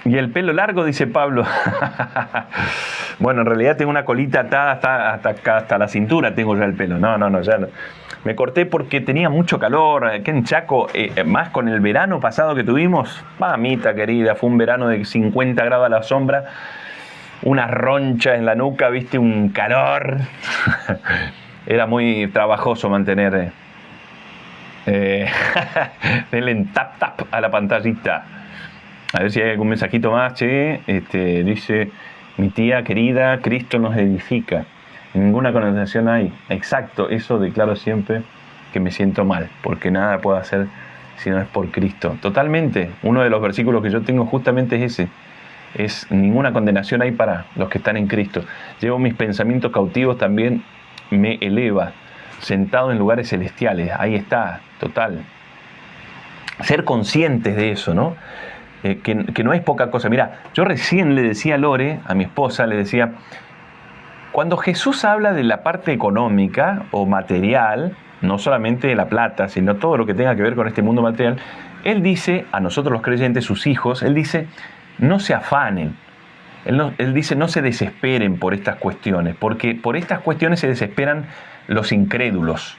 Speaker 2: Y el pelo largo, dice Pablo. Bueno, en realidad tengo una colita atada hasta acá, hasta la cintura tengo ya el pelo. No, ya no. Me corté porque tenía mucho calor. Aquí en Chaco, más con el verano pasado que tuvimos. Mamita querida, fue un verano de 50 grados a la sombra. Una roncha en la nuca, viste, un calor. Era muy trabajoso mantener... denle en tap a la pantallita. A ver si hay algún mensajito más, che. Dice, mi tía querida, Cristo nos edifica. Ninguna condenación hay. Exacto, eso declaro siempre que me siento mal, porque nada puedo hacer si no es por Cristo. Totalmente. Uno de los versículos que yo tengo justamente es ese. Es ninguna condenación hay para los que están en Cristo. Llevo mis pensamientos cautivos, también me eleva, sentado en lugares celestiales. Ahí está, total. Ser conscientes de eso, ¿no? Que no es poca cosa. Mira, yo recién le decía a Lore, a mi esposa, le decía, cuando Jesús habla de la parte económica o material, no solamente de la plata, sino todo lo que tenga que ver con este mundo material, Él dice, a nosotros los creyentes, sus hijos, Él dice, no se afanen. Él dice, no se desesperen por estas cuestiones, porque por estas cuestiones se desesperan los incrédulos.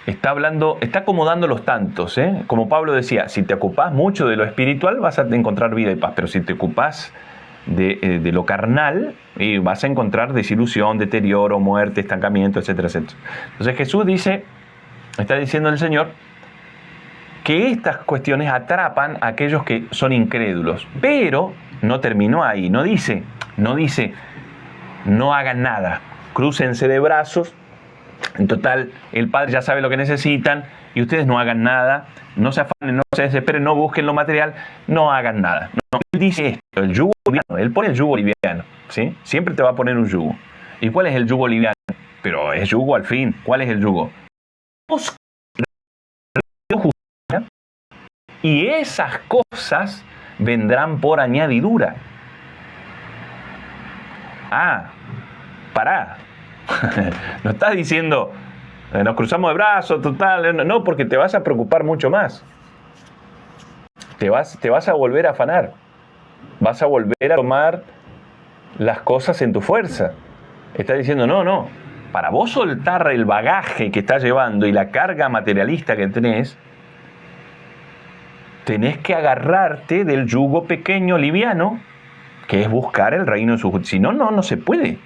Speaker 2: Está acomodando los tantos, ¿eh? Como Pablo decía, si te ocupás mucho de lo espiritual vas a encontrar vida y paz, pero si te ocupás de lo carnal, vas a encontrar desilusión, deterioro, muerte, estancamiento, etcétera, etcétera. Entonces Jesús dice, está diciendo el Señor, que estas cuestiones atrapan a aquellos que son incrédulos, pero no terminó ahí, no dice, no hagan nada, crúcense de brazos. En total, el Padre ya sabe lo que necesitan y ustedes no hagan nada, no se afanen, no se desesperen, no busquen lo material, no hagan nada. No, él dice esto, el yugo liviano, él pone el yugo liviano, ¿sí? Siempre te va a poner un yugo. ¿Y cuál es el yugo liviano? Pero es yugo al fin. ¿Cuál es el yugo? Y esas cosas vendrán por añadidura. Pará. No estás diciendo, nos cruzamos de brazos, total. No, porque te vas a preocupar mucho más. Te vas a volver a afanar. Vas a volver a tomar las cosas en tu fuerza. Estás diciendo, no. Para vos soltar el bagaje que estás llevando y la carga materialista que tenés que agarrarte del yugo pequeño, liviano, que es buscar el reino de su justicia. Si no, no se puede.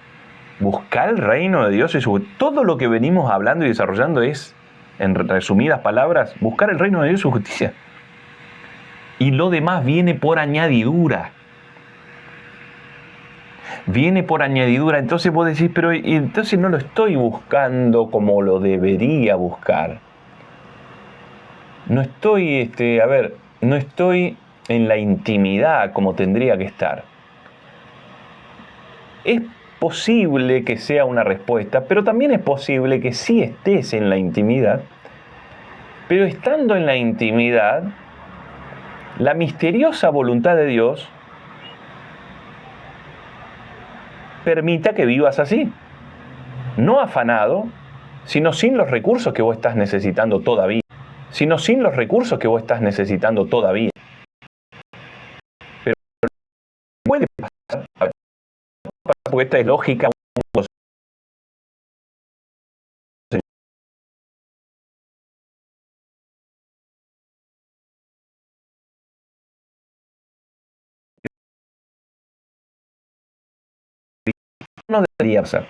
Speaker 2: Buscar el reino de Dios y su justicia. Todo lo que venimos hablando y desarrollando es, en resumidas palabras, buscar el reino de Dios y su justicia. Y lo demás viene por añadidura. Viene por añadidura. Entonces vos decís, pero entonces no lo estoy buscando como lo debería buscar. No estoy, no estoy en la intimidad como tendría que estar. Es posible que sea una respuesta, pero también es posible que sí estés en la intimidad, pero estando en la intimidad, la misteriosa voluntad de Dios permita que vivas así, no afanado, sino sin los recursos que vos estás necesitando todavía. Pero puede pasar, porque esta es lógica. No debería pasar.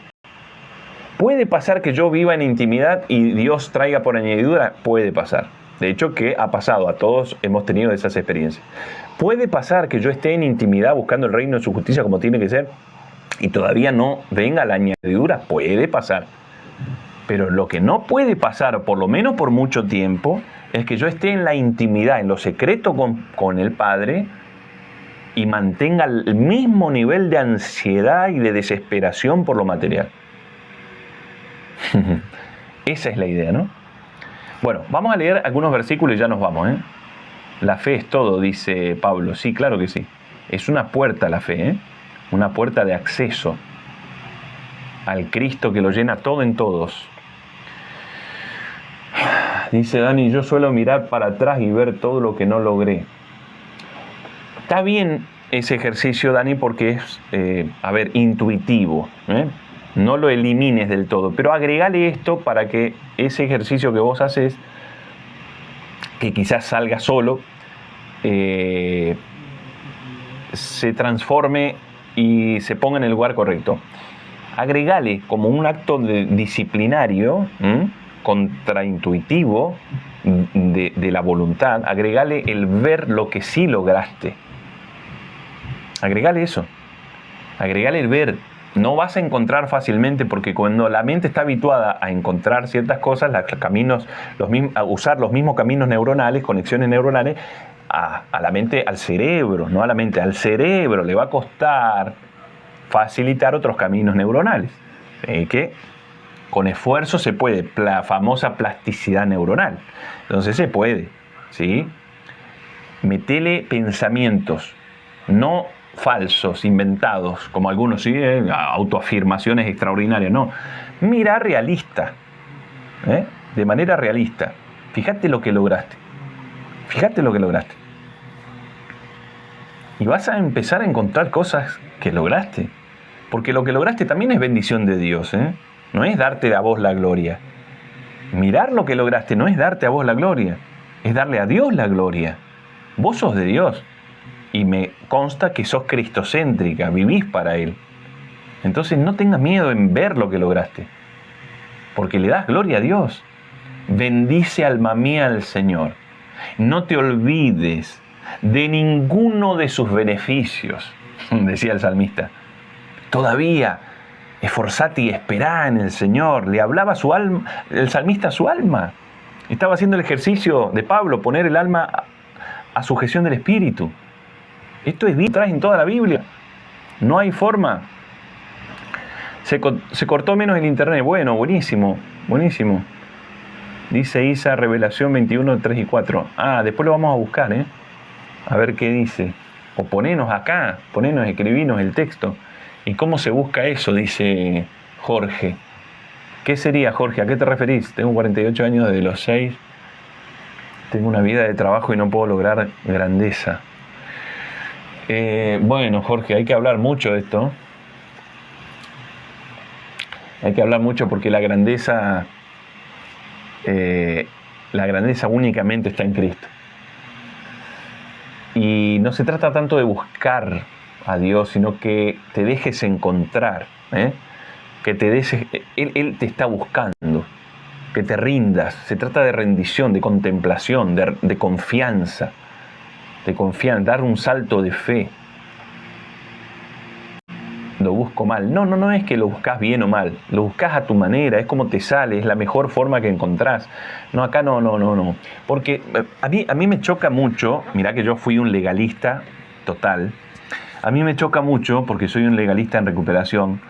Speaker 2: ¿Puede pasar que yo viva en intimidad y Dios traiga por añadidura? Puede pasar. De hecho, que ha pasado. A todos hemos tenido esas experiencias. ¿Puede pasar que yo esté en intimidad buscando el reino de su justicia como tiene que ser y todavía no venga la añadidura? Puede pasar. Pero lo que no puede pasar, por lo menos por mucho tiempo, es que yo esté en la intimidad, en lo secreto con el Padre, y mantenga el mismo nivel de ansiedad y de desesperación por lo material. Esa es la idea, ¿no? Bueno, vamos a leer algunos versículos y ya nos vamos, ¿eh? La fe es todo, dice Pablo. Sí, claro que sí. Es una puerta la fe, ¿eh? Una puerta de acceso al Cristo que lo llena todo en todos. Dice Dani, yo suelo mirar para atrás y ver todo lo que no logré. Está bien ese ejercicio, Dani, porque es, intuitivo, ¿eh? No lo elimines del todo, pero agregale esto para que ese ejercicio que vos haces, que quizás salga solo, se transforme y se ponga en el lugar correcto. Agregale como un acto disciplinario, contraintuitivo de la voluntad, agregale el ver lo que sí lograste. Agregale eso. Agregale el ver no vas a encontrar fácilmente, porque cuando la mente está habituada a encontrar ciertas cosas, a usar los mismos caminos neuronales, conexiones neuronales, a la mente, al cerebro, no a la mente, al cerebro le va a costar facilitar otros caminos neuronales. Que con esfuerzo se puede, la famosa plasticidad neuronal. Entonces se puede, ¿sí? Metele pensamientos, no falsos, inventados, como algunos, ¿sí? Autoafirmaciones extraordinarias, no. Mira realista, de manera realista. Fíjate lo que lograste. Fíjate lo que lograste. Y vas a empezar a encontrar cosas que lograste. Porque lo que lograste también es bendición de Dios, No es darte a vos la gloria. Mirar lo que lograste no es darte a vos la gloria, es darle a Dios la gloria. Vos sos de Dios. Y me consta que sos cristocéntrica, vivís para Él. Entonces no tengas miedo en ver lo que lograste, porque le das gloria a Dios. Bendice, alma mía, al Señor. No te olvides de ninguno de sus beneficios, decía el salmista. Todavía, esforzate y esperá en el Señor. Le hablaba su alma, el salmista a su alma. Estaba haciendo el ejercicio de Pablo, poner el alma a sujeción del Espíritu. Esto es bien, traes en toda la Biblia. No hay forma. Se cortó menos el internet. Bueno, buenísimo, buenísimo. Dice Isa, Revelación 21, 3 y 4. Después lo vamos a buscar, A ver qué dice. O ponenos acá, escribinos el texto. ¿Y cómo se busca eso? Dice Jorge. ¿Qué sería, Jorge? ¿A qué te referís? Tengo 48 años, desde los 6. Tengo una vida de trabajo y no puedo lograr grandeza. Bueno, Jorge, hay que hablar mucho de esto. Hay que hablar mucho porque la grandeza únicamente está en Cristo. Y no se trata tanto de buscar a Dios, sino que te dejes encontrar, que te dejes, Él te está buscando, que te rindas. Se trata de rendición, de contemplación, de confianza, dar un salto de fe. Lo busco mal. No es que lo buscas bien o mal, lo buscas a tu manera, es como te sale, es la mejor forma que encontrás. No, acá no. Porque a mí me choca mucho, mirá que yo fui un legalista total. A mí me choca mucho, porque soy un legalista en recuperación,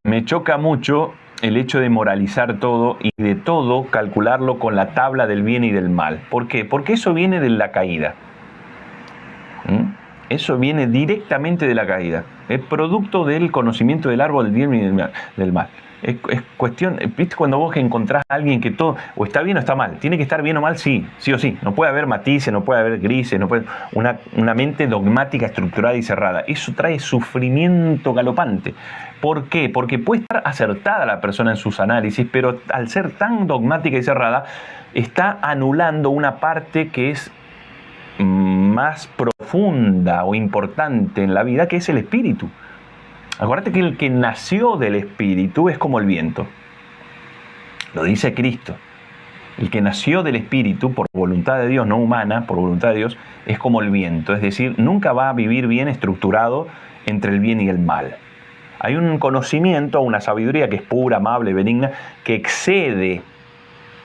Speaker 2: me choca mucho el hecho de moralizar todo y de todo calcularlo con la tabla del bien y del mal. ¿Por qué? Porque eso viene de la caída. Eso viene directamente de la caída. Es producto del conocimiento del árbol del bien y del mal. Es cuestión, ¿viste? Cuando vos encontrás a alguien que todo o está bien o está mal, tiene que estar bien o mal, sí o sí. No puede haber matices, no puede haber grises, no puede una mente dogmática, estructurada y cerrada. Eso trae sufrimiento galopante. ¿Por qué? Porque puede estar acertada la persona en sus análisis, pero al ser tan dogmática y cerrada, está anulando una parte que es más profunda o importante en la vida, que es el espíritu. Acuérdate que el que nació del espíritu es como el viento. Lo dice Cristo. El que nació del espíritu por voluntad de Dios, no humana, por voluntad de Dios, es como el viento. Es decir, nunca va a vivir bien estructurado entre el bien y el mal. Hay un conocimiento, una sabiduría que es pura, amable, benigna, que excede,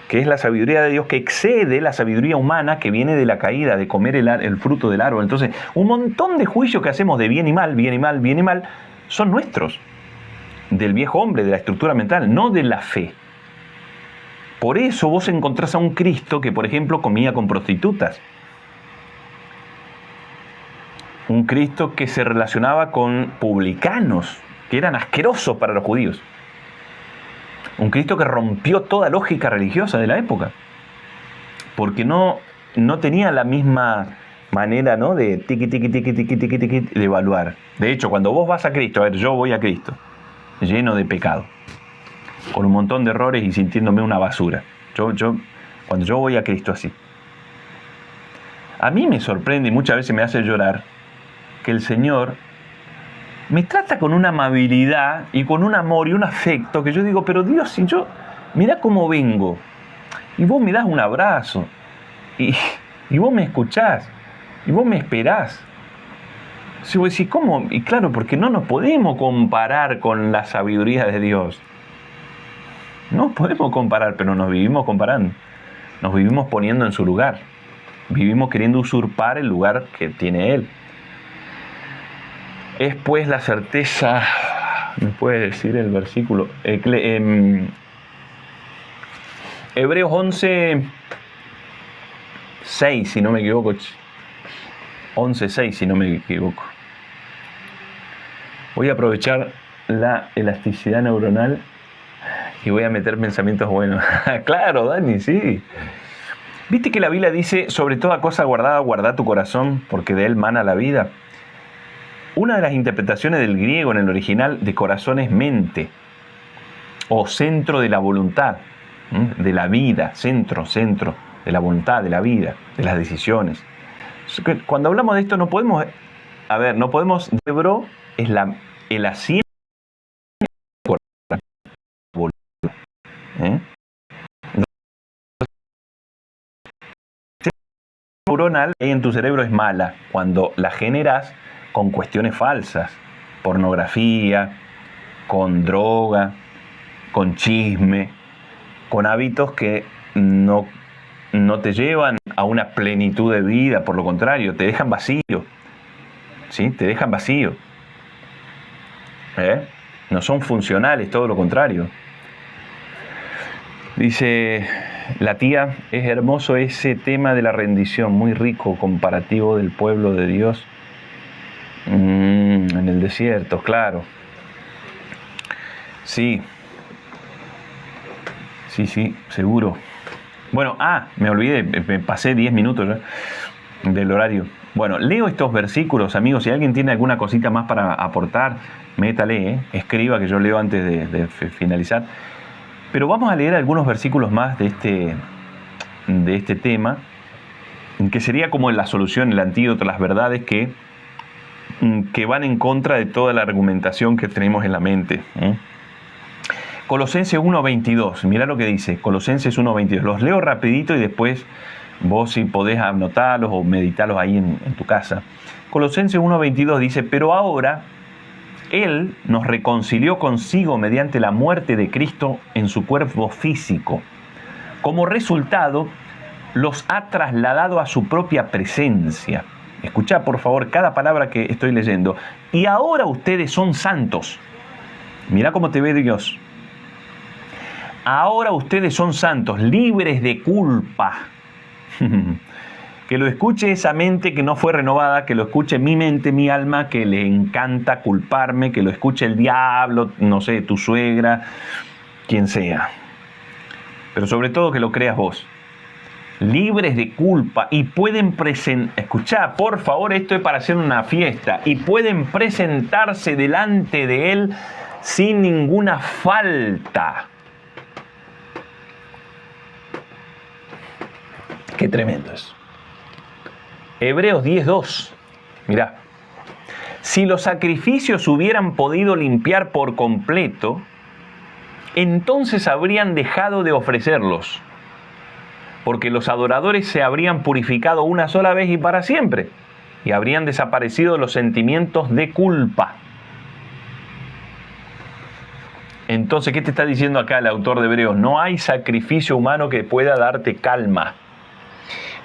Speaker 2: que es la sabiduría de Dios, que excede la sabiduría humana que viene de la caída, de comer el fruto del árbol. Entonces, un montón de juicios que hacemos de bien y mal, bien y mal, bien y mal, son nuestros, del viejo hombre, de la estructura mental, no de la fe. Por eso vos encontrás a un Cristo que, por ejemplo, comía con prostitutas. Un Cristo que se relacionaba con publicanos, que eran asquerosos para los judíos. Un Cristo que rompió toda lógica religiosa de la época, porque no tenía la misma manera, ¿no?, de tiqui, de evaluar. De hecho, cuando vos vas a Cristo, a ver, yo voy a Cristo, lleno de pecado, con un montón de errores y sintiéndome una basura. Cuando yo voy a Cristo así, a mí me sorprende y muchas veces me hace llorar que el Señor me trata con una amabilidad y con un amor y un afecto que yo digo, pero Dios, si yo, mirá cómo vengo, y vos me das un abrazo, y vos me escuchás, y vos me esperás. Si vos decís, ¿cómo? Y claro, porque no nos podemos comparar con la sabiduría de Dios. No podemos comparar, pero nos vivimos comparando. Nos vivimos poniendo en su lugar. Vivimos queriendo usurpar el lugar que tiene Él. Es pues la certeza, ¿me puede decir el versículo? Hebreos 11, 6, si no me equivoco. 11, 6, si no me equivoco. Voy a aprovechar la elasticidad neuronal y voy a meter pensamientos buenos. Claro, Dani, sí. ¿Viste que la Biblia dice, sobre toda cosa guardada, guarda tu corazón, porque de él mana la vida? Una de las interpretaciones del griego en el original de corazón es mente, o centro de la voluntad, de la vida, centro de la voluntad, de la vida, de las decisiones. Cuando hablamos de esto no podemos, cerebro es el asiento del corazón. Neuronal en tu cerebro es mala cuando la generas con cuestiones falsas, pornografía, con droga, con chisme, con hábitos que no te llevan a una plenitud de vida, por lo contrario, te dejan vacío. ¿Sí? Te dejan vacío. No son funcionales, todo lo contrario. Dice la tía, es hermoso ese tema de la rendición, muy rico, comparativo del pueblo de Dios en el desierto, claro. Sí, seguro. Bueno, me olvidé, me pasé 10 minutos del horario. Bueno, leo estos versículos, amigos. Si alguien tiene alguna cosita más para aportar, métale, escriba, que yo leo antes de finalizar. Pero vamos a leer algunos versículos más de este tema, que sería como la solución, el antídoto, las verdades que van en contra de toda la argumentación que tenemos en la mente. Colosenses 1:22, mirá lo que dice, Colosenses 1:22. Los leo rapidito y después vos si podés anotarlos o meditarlos ahí en tu casa. Colosenses 1:22 dice, pero ahora Él nos reconcilió consigo mediante la muerte de Cristo en su cuerpo físico. Como resultado, los ha trasladado a su propia presencia. Escuchá, por favor, cada palabra que estoy leyendo. Y ahora ustedes son santos. Mirá cómo te ve Dios. Ahora ustedes son santos, libres de culpa. Que lo escuche esa mente que no fue renovada, que lo escuche mi mente, mi alma, que le encanta culparme, que lo escuche el diablo, no sé, tu suegra, quien sea. Pero sobre todo que lo creas vos. Libres de culpa y pueden escuchá, por favor, esto es para hacer una fiesta, y pueden presentarse delante de Él sin ninguna falta. Qué tremendo es. Hebreos 10:2. Mirá. Si los sacrificios hubieran podido limpiar por completo, entonces habrían dejado de ofrecerlos, porque los adoradores se habrían purificado una sola vez y para siempre, y habrían desaparecido los sentimientos de culpa. Entonces, ¿qué te está diciendo acá el autor de Hebreos? No hay sacrificio humano que pueda darte calma.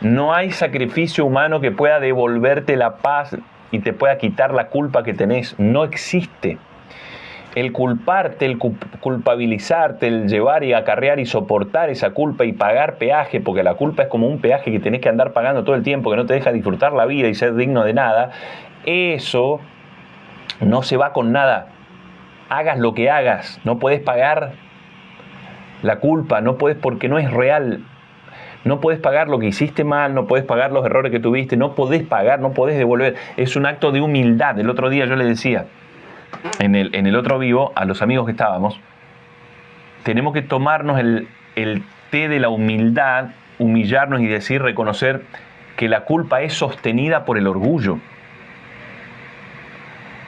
Speaker 2: No hay sacrificio humano que pueda devolverte la paz y te pueda quitar la culpa que tenés. No existe. El culparte, el culpabilizarte, el llevar y acarrear y soportar esa culpa y pagar peaje, porque la culpa es como un peaje que tenés que andar pagando todo el tiempo, que no te deja disfrutar la vida y ser digno de nada, eso no se va con nada. Hagas lo que hagas, no podés pagar la culpa, no podés, porque no es real. No podés pagar lo que hiciste mal, no podés pagar los errores que tuviste, no podés pagar, no podés devolver. Es un acto de humildad. El otro día yo le decía, en el otro vivo, a los amigos que estábamos, tenemos que tomarnos el té de la humildad, humillarnos y decir, reconocer que la culpa es sostenida por el orgullo.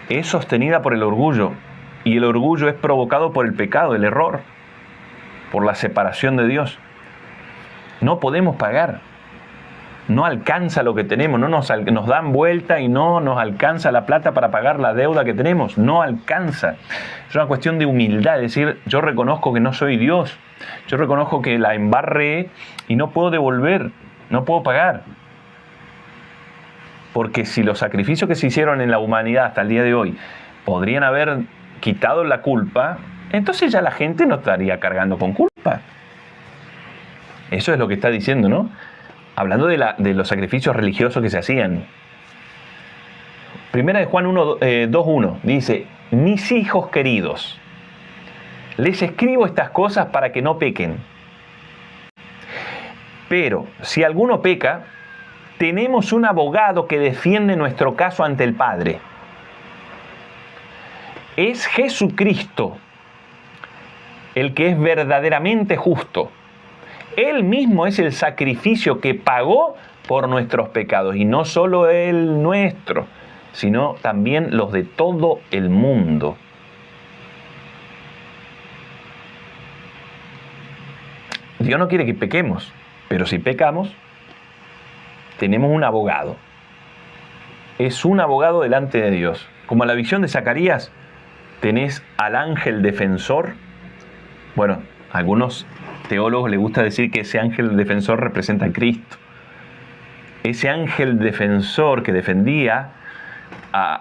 Speaker 2: Es sostenida por el orgullo. Y el orgullo es provocado por el pecado, el error, por la separación de Dios. No podemos pagar. no alcanza lo que tenemos, nos dan vuelta y no nos alcanza la plata para pagar la deuda que tenemos, no alcanza. Es una cuestión de humildad, es decir, yo reconozco que no soy Dios, yo reconozco que la embarré y no puedo devolver, no puedo pagar. Porque si los sacrificios que se hicieron en la humanidad hasta el día de hoy podrían haber quitado la culpa, entonces ya la gente no estaría cargando con culpa. Eso es lo que está diciendo, ¿no? Hablando de los sacrificios religiosos que se hacían. Primera de Juan 2:1 dice: mis hijos queridos, les escribo estas cosas para que no pequen. Pero si alguno peca, tenemos un abogado que defiende nuestro caso ante el Padre. Es Jesucristo, el que es verdaderamente justo. Él mismo es el sacrificio que pagó por nuestros pecados, y no solo el nuestro, sino también los de todo el mundo. Dios no quiere que pequemos, pero si pecamos, tenemos un abogado. Es un abogado delante de Dios. Como en la visión de Zacarías, tenés al ángel defensor. Bueno, a algunos teólogos les gusta decir que ese ángel defensor representa a Cristo. Ese ángel defensor que defendía a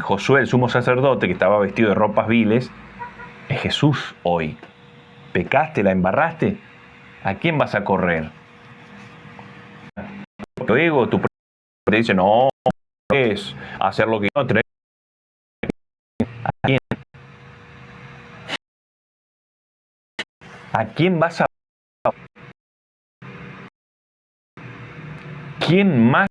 Speaker 2: Josué, el sumo sacerdote, que estaba vestido de ropas viles, es Jesús hoy. ¿Pecaste, la embarraste? ¿A quién vas a correr? Tu ego, tu te dice, no, es hacer lo que no te... ¿A quién? ¿A quién vas a... ¿Quién más?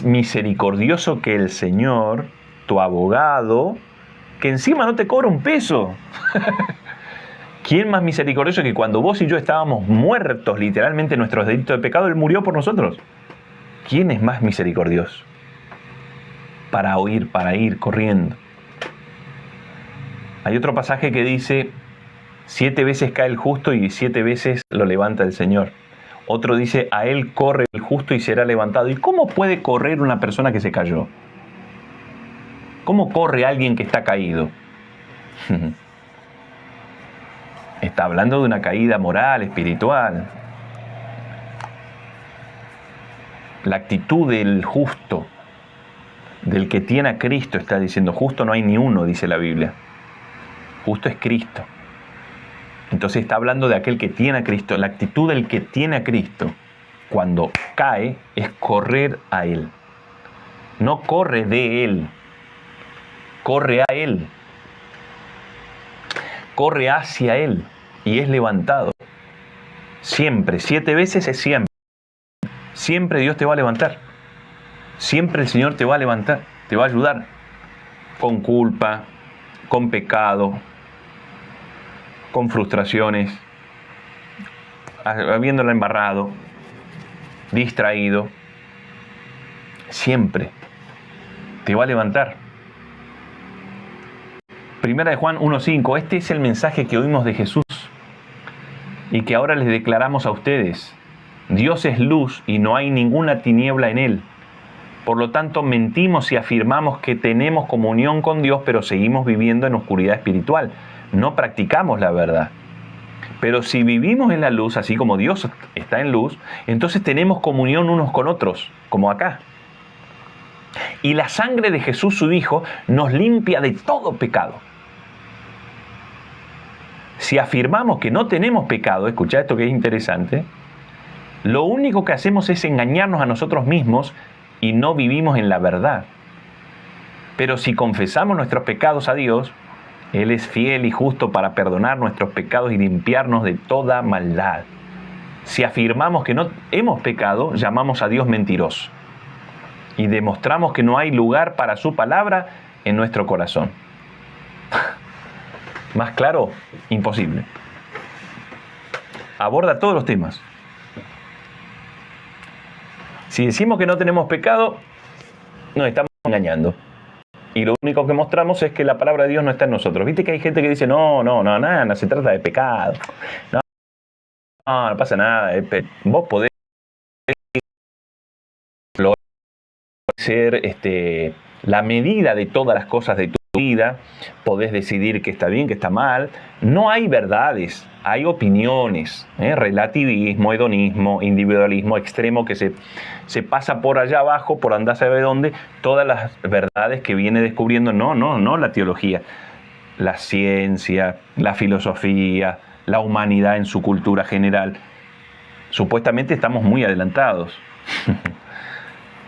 Speaker 2: Misericordioso que el Señor, tu abogado, que encima no te cobra un peso. ¿Quién más misericordioso que cuando vos y yo estábamos muertos literalmente en nuestros delitos de pecado, Él murió por nosotros? ¿Quién es más misericordioso para ir corriendo? Hay otro pasaje que dice: 7 veces cae el justo y 7 veces lo levanta el Señor. Otro dice: a él corre el justo y será levantado. ¿Y cómo puede correr una persona que se cayó? ¿Cómo corre alguien que está caído? Está hablando de una caída moral, espiritual. La actitud del justo, del que tiene a Cristo, está diciendo. Justo no hay ni uno, dice la Biblia. Justo es Cristo. Entonces está hablando de aquel que tiene a Cristo. La actitud del que tiene a Cristo cuando cae es correr a Él. No corre de Él, corre a Él. Corre hacia Él y es levantado. Siempre, 7 veces es siempre. Siempre Dios te va a levantar. Siempre el Señor te va a levantar, te va a ayudar. Con culpa, con pecado, con frustraciones, habiéndola embarrado, distraído. Siempre te va a levantar. Primera de Juan 1:5. Este es el mensaje que oímos de Jesús y que ahora les declaramos a ustedes. Dios es luz y no hay ninguna tiniebla en Él. Por lo tanto, mentimos si afirmamos que tenemos comunión con Dios, pero seguimos viviendo en oscuridad espiritual. No practicamos la verdad. Pero si vivimos en la luz, así como Dios está en luz, entonces tenemos comunión unos con otros, como acá. Y la sangre de Jesús, su Hijo, nos limpia de todo pecado. Si afirmamos que no tenemos pecado, escuchá esto que es interesante, lo único que hacemos es engañarnos a nosotros mismos y no vivimos en la verdad. Pero si confesamos nuestros pecados a Dios, Él es fiel y justo para perdonar nuestros pecados y limpiarnos de toda maldad. Si afirmamos que no hemos pecado, llamamos a Dios mentiroso y demostramos que no hay lugar para su palabra en nuestro corazón. Más claro, imposible. Aborda todos los temas. Si decimos que no tenemos pecado, nos estamos engañando. Y lo único que mostramos es que la palabra de Dios no está en nosotros. ¿Viste que hay gente que dice, nada, no se trata de pecado? No pasa nada. Vos podés ser la medida de todas las cosas de tu vida, podés decidir qué está bien, qué está mal. No hay verdades, hay opiniones, relativismo, hedonismo, individualismo extremo que se pasa por allá abajo, por andar a saber dónde, todas las verdades que viene descubriendo, no la teología, la ciencia, la filosofía, la humanidad en su cultura general. Supuestamente estamos muy adelantados.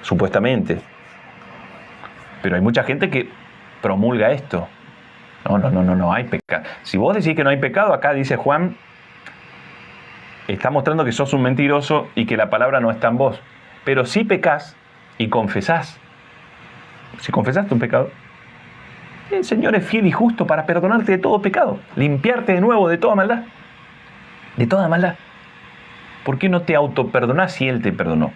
Speaker 2: Supuestamente. Pero hay mucha gente que promulga esto. No hay pecado. Si vos decís que no hay pecado, acá dice Juan, está mostrando que sos un mentiroso y que la palabra no está en vos. Pero si pecás y confesás, si confesaste un pecado, el Señor es fiel y justo para perdonarte de todo pecado, limpiarte de nuevo de toda maldad. De toda maldad. ¿Por qué no te autoperdonás si Él te perdonó?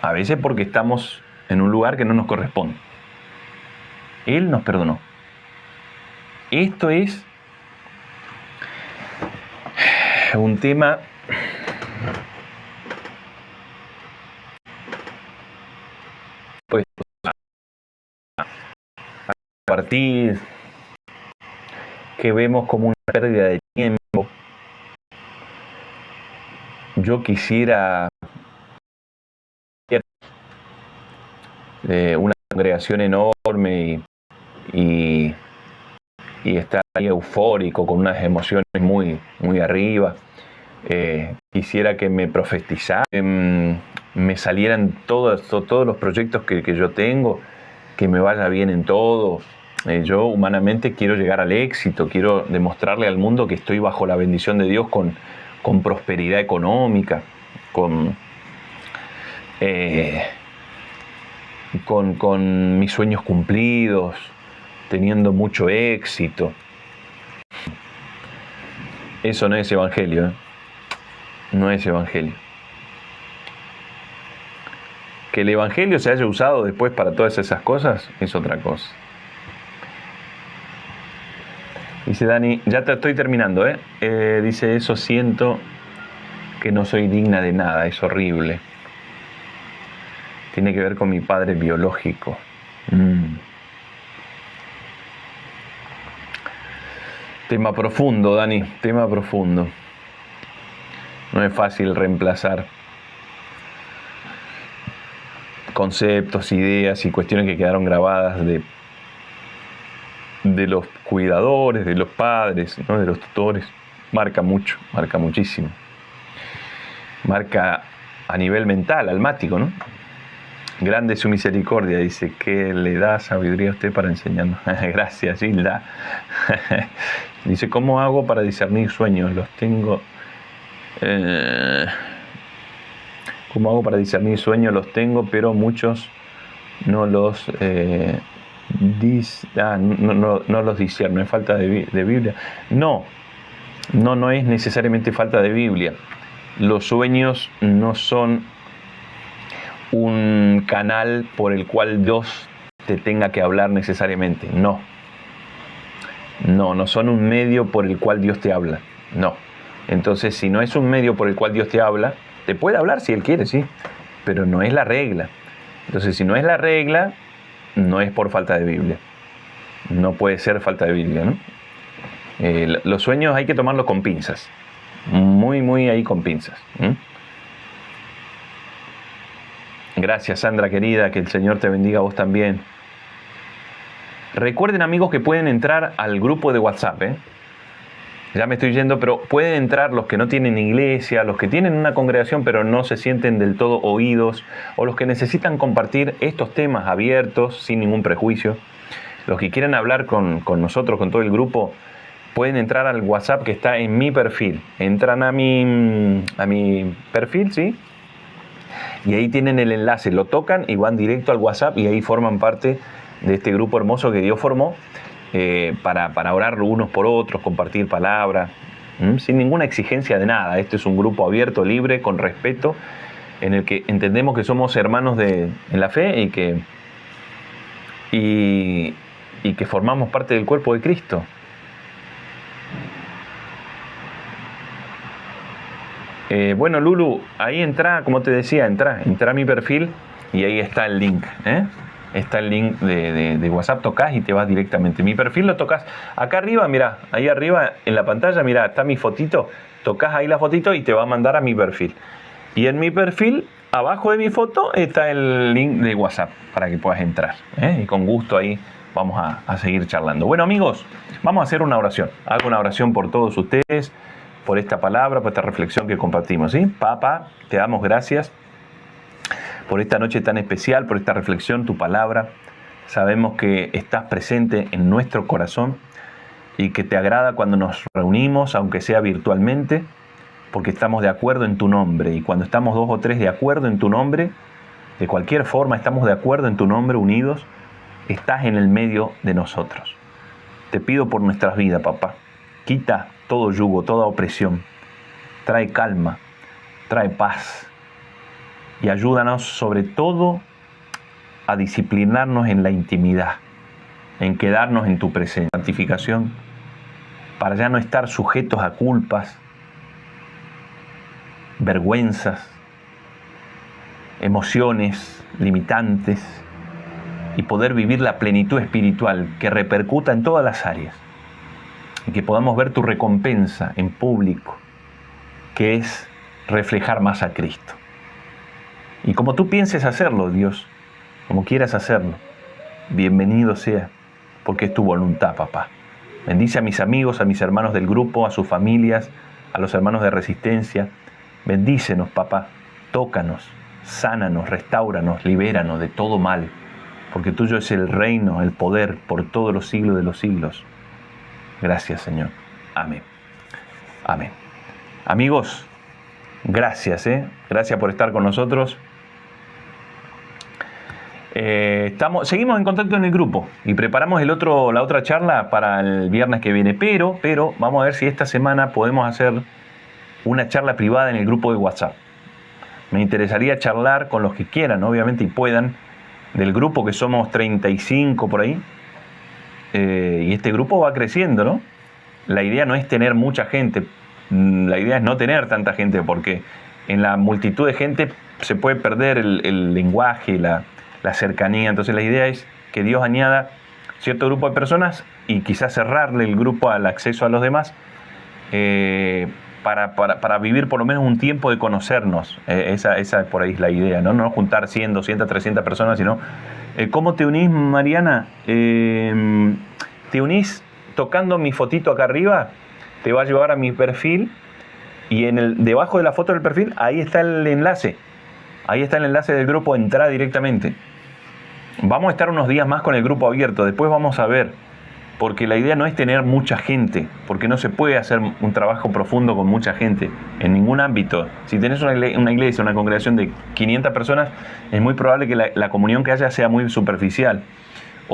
Speaker 2: A veces porque estamos en un lugar que no nos corresponde. Él nos perdonó. Esto es un tema pues a partir que vemos como una pérdida de tiempo. Yo quisiera una congregación enorme y estar ahí eufórico con unas emociones muy arriba. Quisiera que me profetizaran, me salieran todos los proyectos que yo tengo, que me vaya bien en todo. Yo humanamente quiero llegar al éxito, quiero demostrarle al mundo que estoy bajo la bendición de Dios con prosperidad económica, con mis sueños cumplidos, teniendo mucho éxito. Eso no es evangelio, ¿eh? No es evangelio. Que el evangelio se haya usado después para todas esas cosas es otra cosa. Dice Dani, ya te estoy terminando, dice, eso siento que no soy digna de nada, es horrible. Tiene que ver con mi padre biológico. Tema profundo, Dani, tema profundo. No es fácil reemplazar conceptos, ideas y cuestiones que quedaron grabadas de los cuidadores, de los padres, ¿no? De los tutores. Marca mucho, marca muchísimo. Marca a nivel mental, almático, ¿no? Grande su misericordia, dice, que le da sabiduría a usted para enseñarnos. Gracias, Hilda. Dice, ¿cómo hago para discernir sueños? Los tengo... ¿Cómo hago para discernir sueños? Los tengo, pero muchos no los no los discierno. ¿Es falta de Biblia? No es necesariamente falta de Biblia. Los sueños no son un canal por el cual Dios te tenga que hablar necesariamente. No son un medio por el cual Dios te habla. No. Entonces, si no es un medio por el cual Dios te habla, te puede hablar si Él quiere, sí, pero no es la regla. Entonces, si no es la regla, no es por falta de Biblia. No puede ser falta de Biblia, ¿no? Los sueños hay que tomarlos con pinzas. Muy ahí con pinzas. Gracias, Sandra querida, que el Señor te bendiga a vos también. Recuerden, amigos, que pueden entrar al grupo de WhatsApp, Ya me estoy yendo, pero pueden entrar los que no tienen iglesia, los que tienen una congregación pero no se sienten del todo oídos, o los que necesitan compartir estos temas abiertos, sin ningún prejuicio. Los que quieran hablar con nosotros, con todo el grupo, pueden entrar al WhatsApp que está en mi perfil. Entran a mi perfil, ¿sí? Y ahí tienen el enlace, lo tocan y van directo al WhatsApp y ahí forman parte de este grupo hermoso que Dios formó para orar unos por otros, compartir palabra, sin ninguna exigencia de nada. Este es un grupo abierto, libre, con respeto, en el que entendemos que somos hermanos en la fe y que formamos parte del cuerpo de Cristo. Bueno, Lulu, ahí entra, como te decía, entra a mi perfil y ahí está el link, Está el link de WhatsApp, tocas y te vas directamente. Mi perfil lo tocas acá arriba, mira, ahí arriba en la pantalla, mira, está mi fotito, tocas ahí la fotito y te va a mandar a mi perfil. Y en mi perfil, abajo de mi foto, está el link de WhatsApp para que puedas entrar, y con gusto ahí vamos a seguir charlando. Bueno, amigos, vamos a hacer una oración. Hago una oración por todos ustedes, por esta palabra, por esta reflexión que compartimos, ¿sí? Papá, te damos gracias por esta noche tan especial, por esta reflexión, tu palabra. Sabemos que estás presente en nuestro corazón y que te agrada cuando nos reunimos, aunque sea virtualmente, porque estamos de acuerdo en tu nombre. Y cuando estamos 2 o 3 de acuerdo en tu nombre, de cualquier forma estamos de acuerdo en tu nombre, unidos, estás en el medio de nosotros. Te pido por nuestras vidas, papá. Quita todo yugo, toda opresión. Trae calma, trae paz. Y ayúdanos sobre todo a disciplinarnos en la intimidad, en quedarnos en tu presencia, santificación, para ya no estar sujetos a culpas, vergüenzas, emociones limitantes y poder vivir la plenitud espiritual que repercuta en todas las áreas y que podamos ver tu recompensa en público, que es reflejar más a Cristo. Y como tú pienses hacerlo, Dios, como quieras hacerlo, bienvenido sea, porque es tu voluntad, papá. Bendice a mis amigos, a mis hermanos del grupo, a sus familias, a los hermanos de Resistencia. Bendícenos, papá. Tócanos, sánanos, restáuranos, libéranos de todo mal, porque tuyo es el reino, el poder, por todos los siglos de los siglos. Gracias, Señor. Amén. Amén. Amigos, gracias, Gracias por estar con nosotros. Seguimos en contacto en el grupo y preparamos la otra charla para el viernes que viene, pero vamos a ver si esta semana podemos hacer una charla privada en el grupo de WhatsApp. Me interesaría charlar con los que quieran, obviamente, y puedan, del grupo, que somos 35 por ahí, y este grupo va creciendo, ¿no? La idea no es tener mucha gente, la idea es no tener tanta gente, porque en la multitud de gente se puede perder el lenguaje, la cercanía. Entonces la idea es que Dios añada cierto grupo de personas y quizás cerrarle el grupo al acceso a los demás, para vivir por lo menos un tiempo de conocernos. Esa por ahí es la idea, ¿no? No juntar 100, 200, 300 personas, sino ¿cómo te unís, Mariana? Te unís tocando mi fotito acá arriba, te va a llevar a mi perfil y debajo de la foto del perfil, ahí está el enlace. Ahí está el enlace del grupo, entra directamente. Vamos a estar unos días más con el grupo abierto, después vamos a ver, porque la idea no es tener mucha gente, porque no se puede hacer un trabajo profundo con mucha gente, en ningún ámbito. Si tenés una iglesia, una congregación de 500 personas, es muy probable que la comunión que haya sea muy superficial.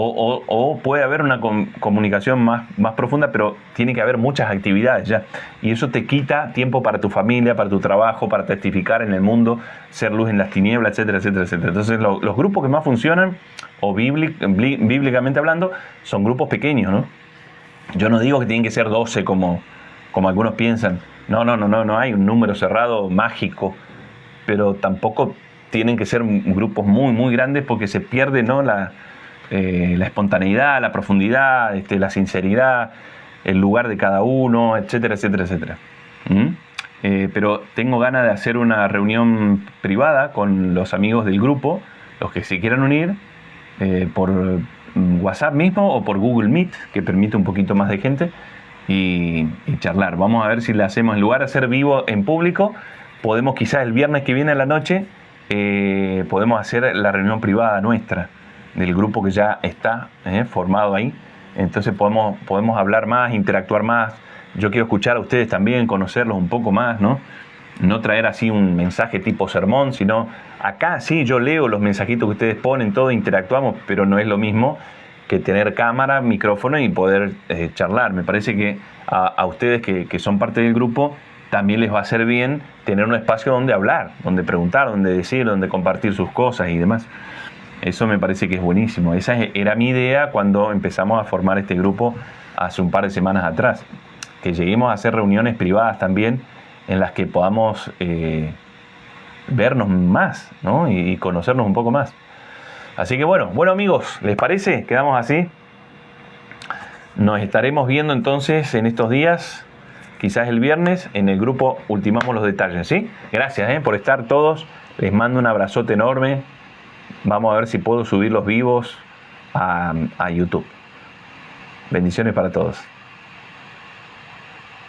Speaker 2: O puede haber una comunicación más profunda, pero tiene que haber muchas actividades ya. Y eso te quita tiempo para tu familia, para tu trabajo, para testificar en el mundo, ser luz en las tinieblas, etcétera, etcétera, etcétera. Entonces los grupos que más funcionan, o bíblicamente hablando, son grupos pequeños, ¿no? Yo no digo que tienen que ser 12 como algunos piensan. No hay un número cerrado mágico, pero tampoco tienen que ser grupos muy, muy grandes, porque se pierde, ¿no?, la espontaneidad, la profundidad, la sinceridad, el lugar de cada uno, etcétera, etcétera, etcétera. Pero tengo ganas de hacer una reunión privada con los amigos del grupo, los que se quieran unir, por WhatsApp mismo o por Google Meet, que permite un poquito más de gente, y charlar. Vamos a ver si le hacemos, en lugar de hacer vivo en público, podemos quizás el viernes que viene a la noche, podemos hacer la reunión privada nuestra, del grupo que ya está formado ahí. Entonces podemos hablar más, interactuar más. Yo quiero escuchar a ustedes también, conocerlos un poco más, ¿no? No traer así un mensaje tipo sermón, sino acá sí, yo leo los mensajitos que ustedes ponen, todo, interactuamos, pero no es lo mismo que tener cámara, micrófono y poder charlar. Me parece que a ustedes que son parte del grupo, también les va a hacer bien tener un espacio donde hablar, donde preguntar, donde decir, donde compartir sus cosas y demás. Eso me parece que es buenísimo. Esa era mi idea cuando empezamos a formar este grupo hace un par de semanas atrás. Que lleguemos a hacer reuniones privadas también en las que podamos vernos más, ¿no? Y conocernos un poco más. Así que bueno amigos, ¿les parece? Quedamos así. Nos estaremos viendo entonces en estos días, quizás el viernes, en el grupo Ultimamos los Detalles, ¿sí? Gracias por estar todos. Les mando un abrazote enorme. Vamos a ver si puedo subir los vivos a YouTube. Bendiciones para todos.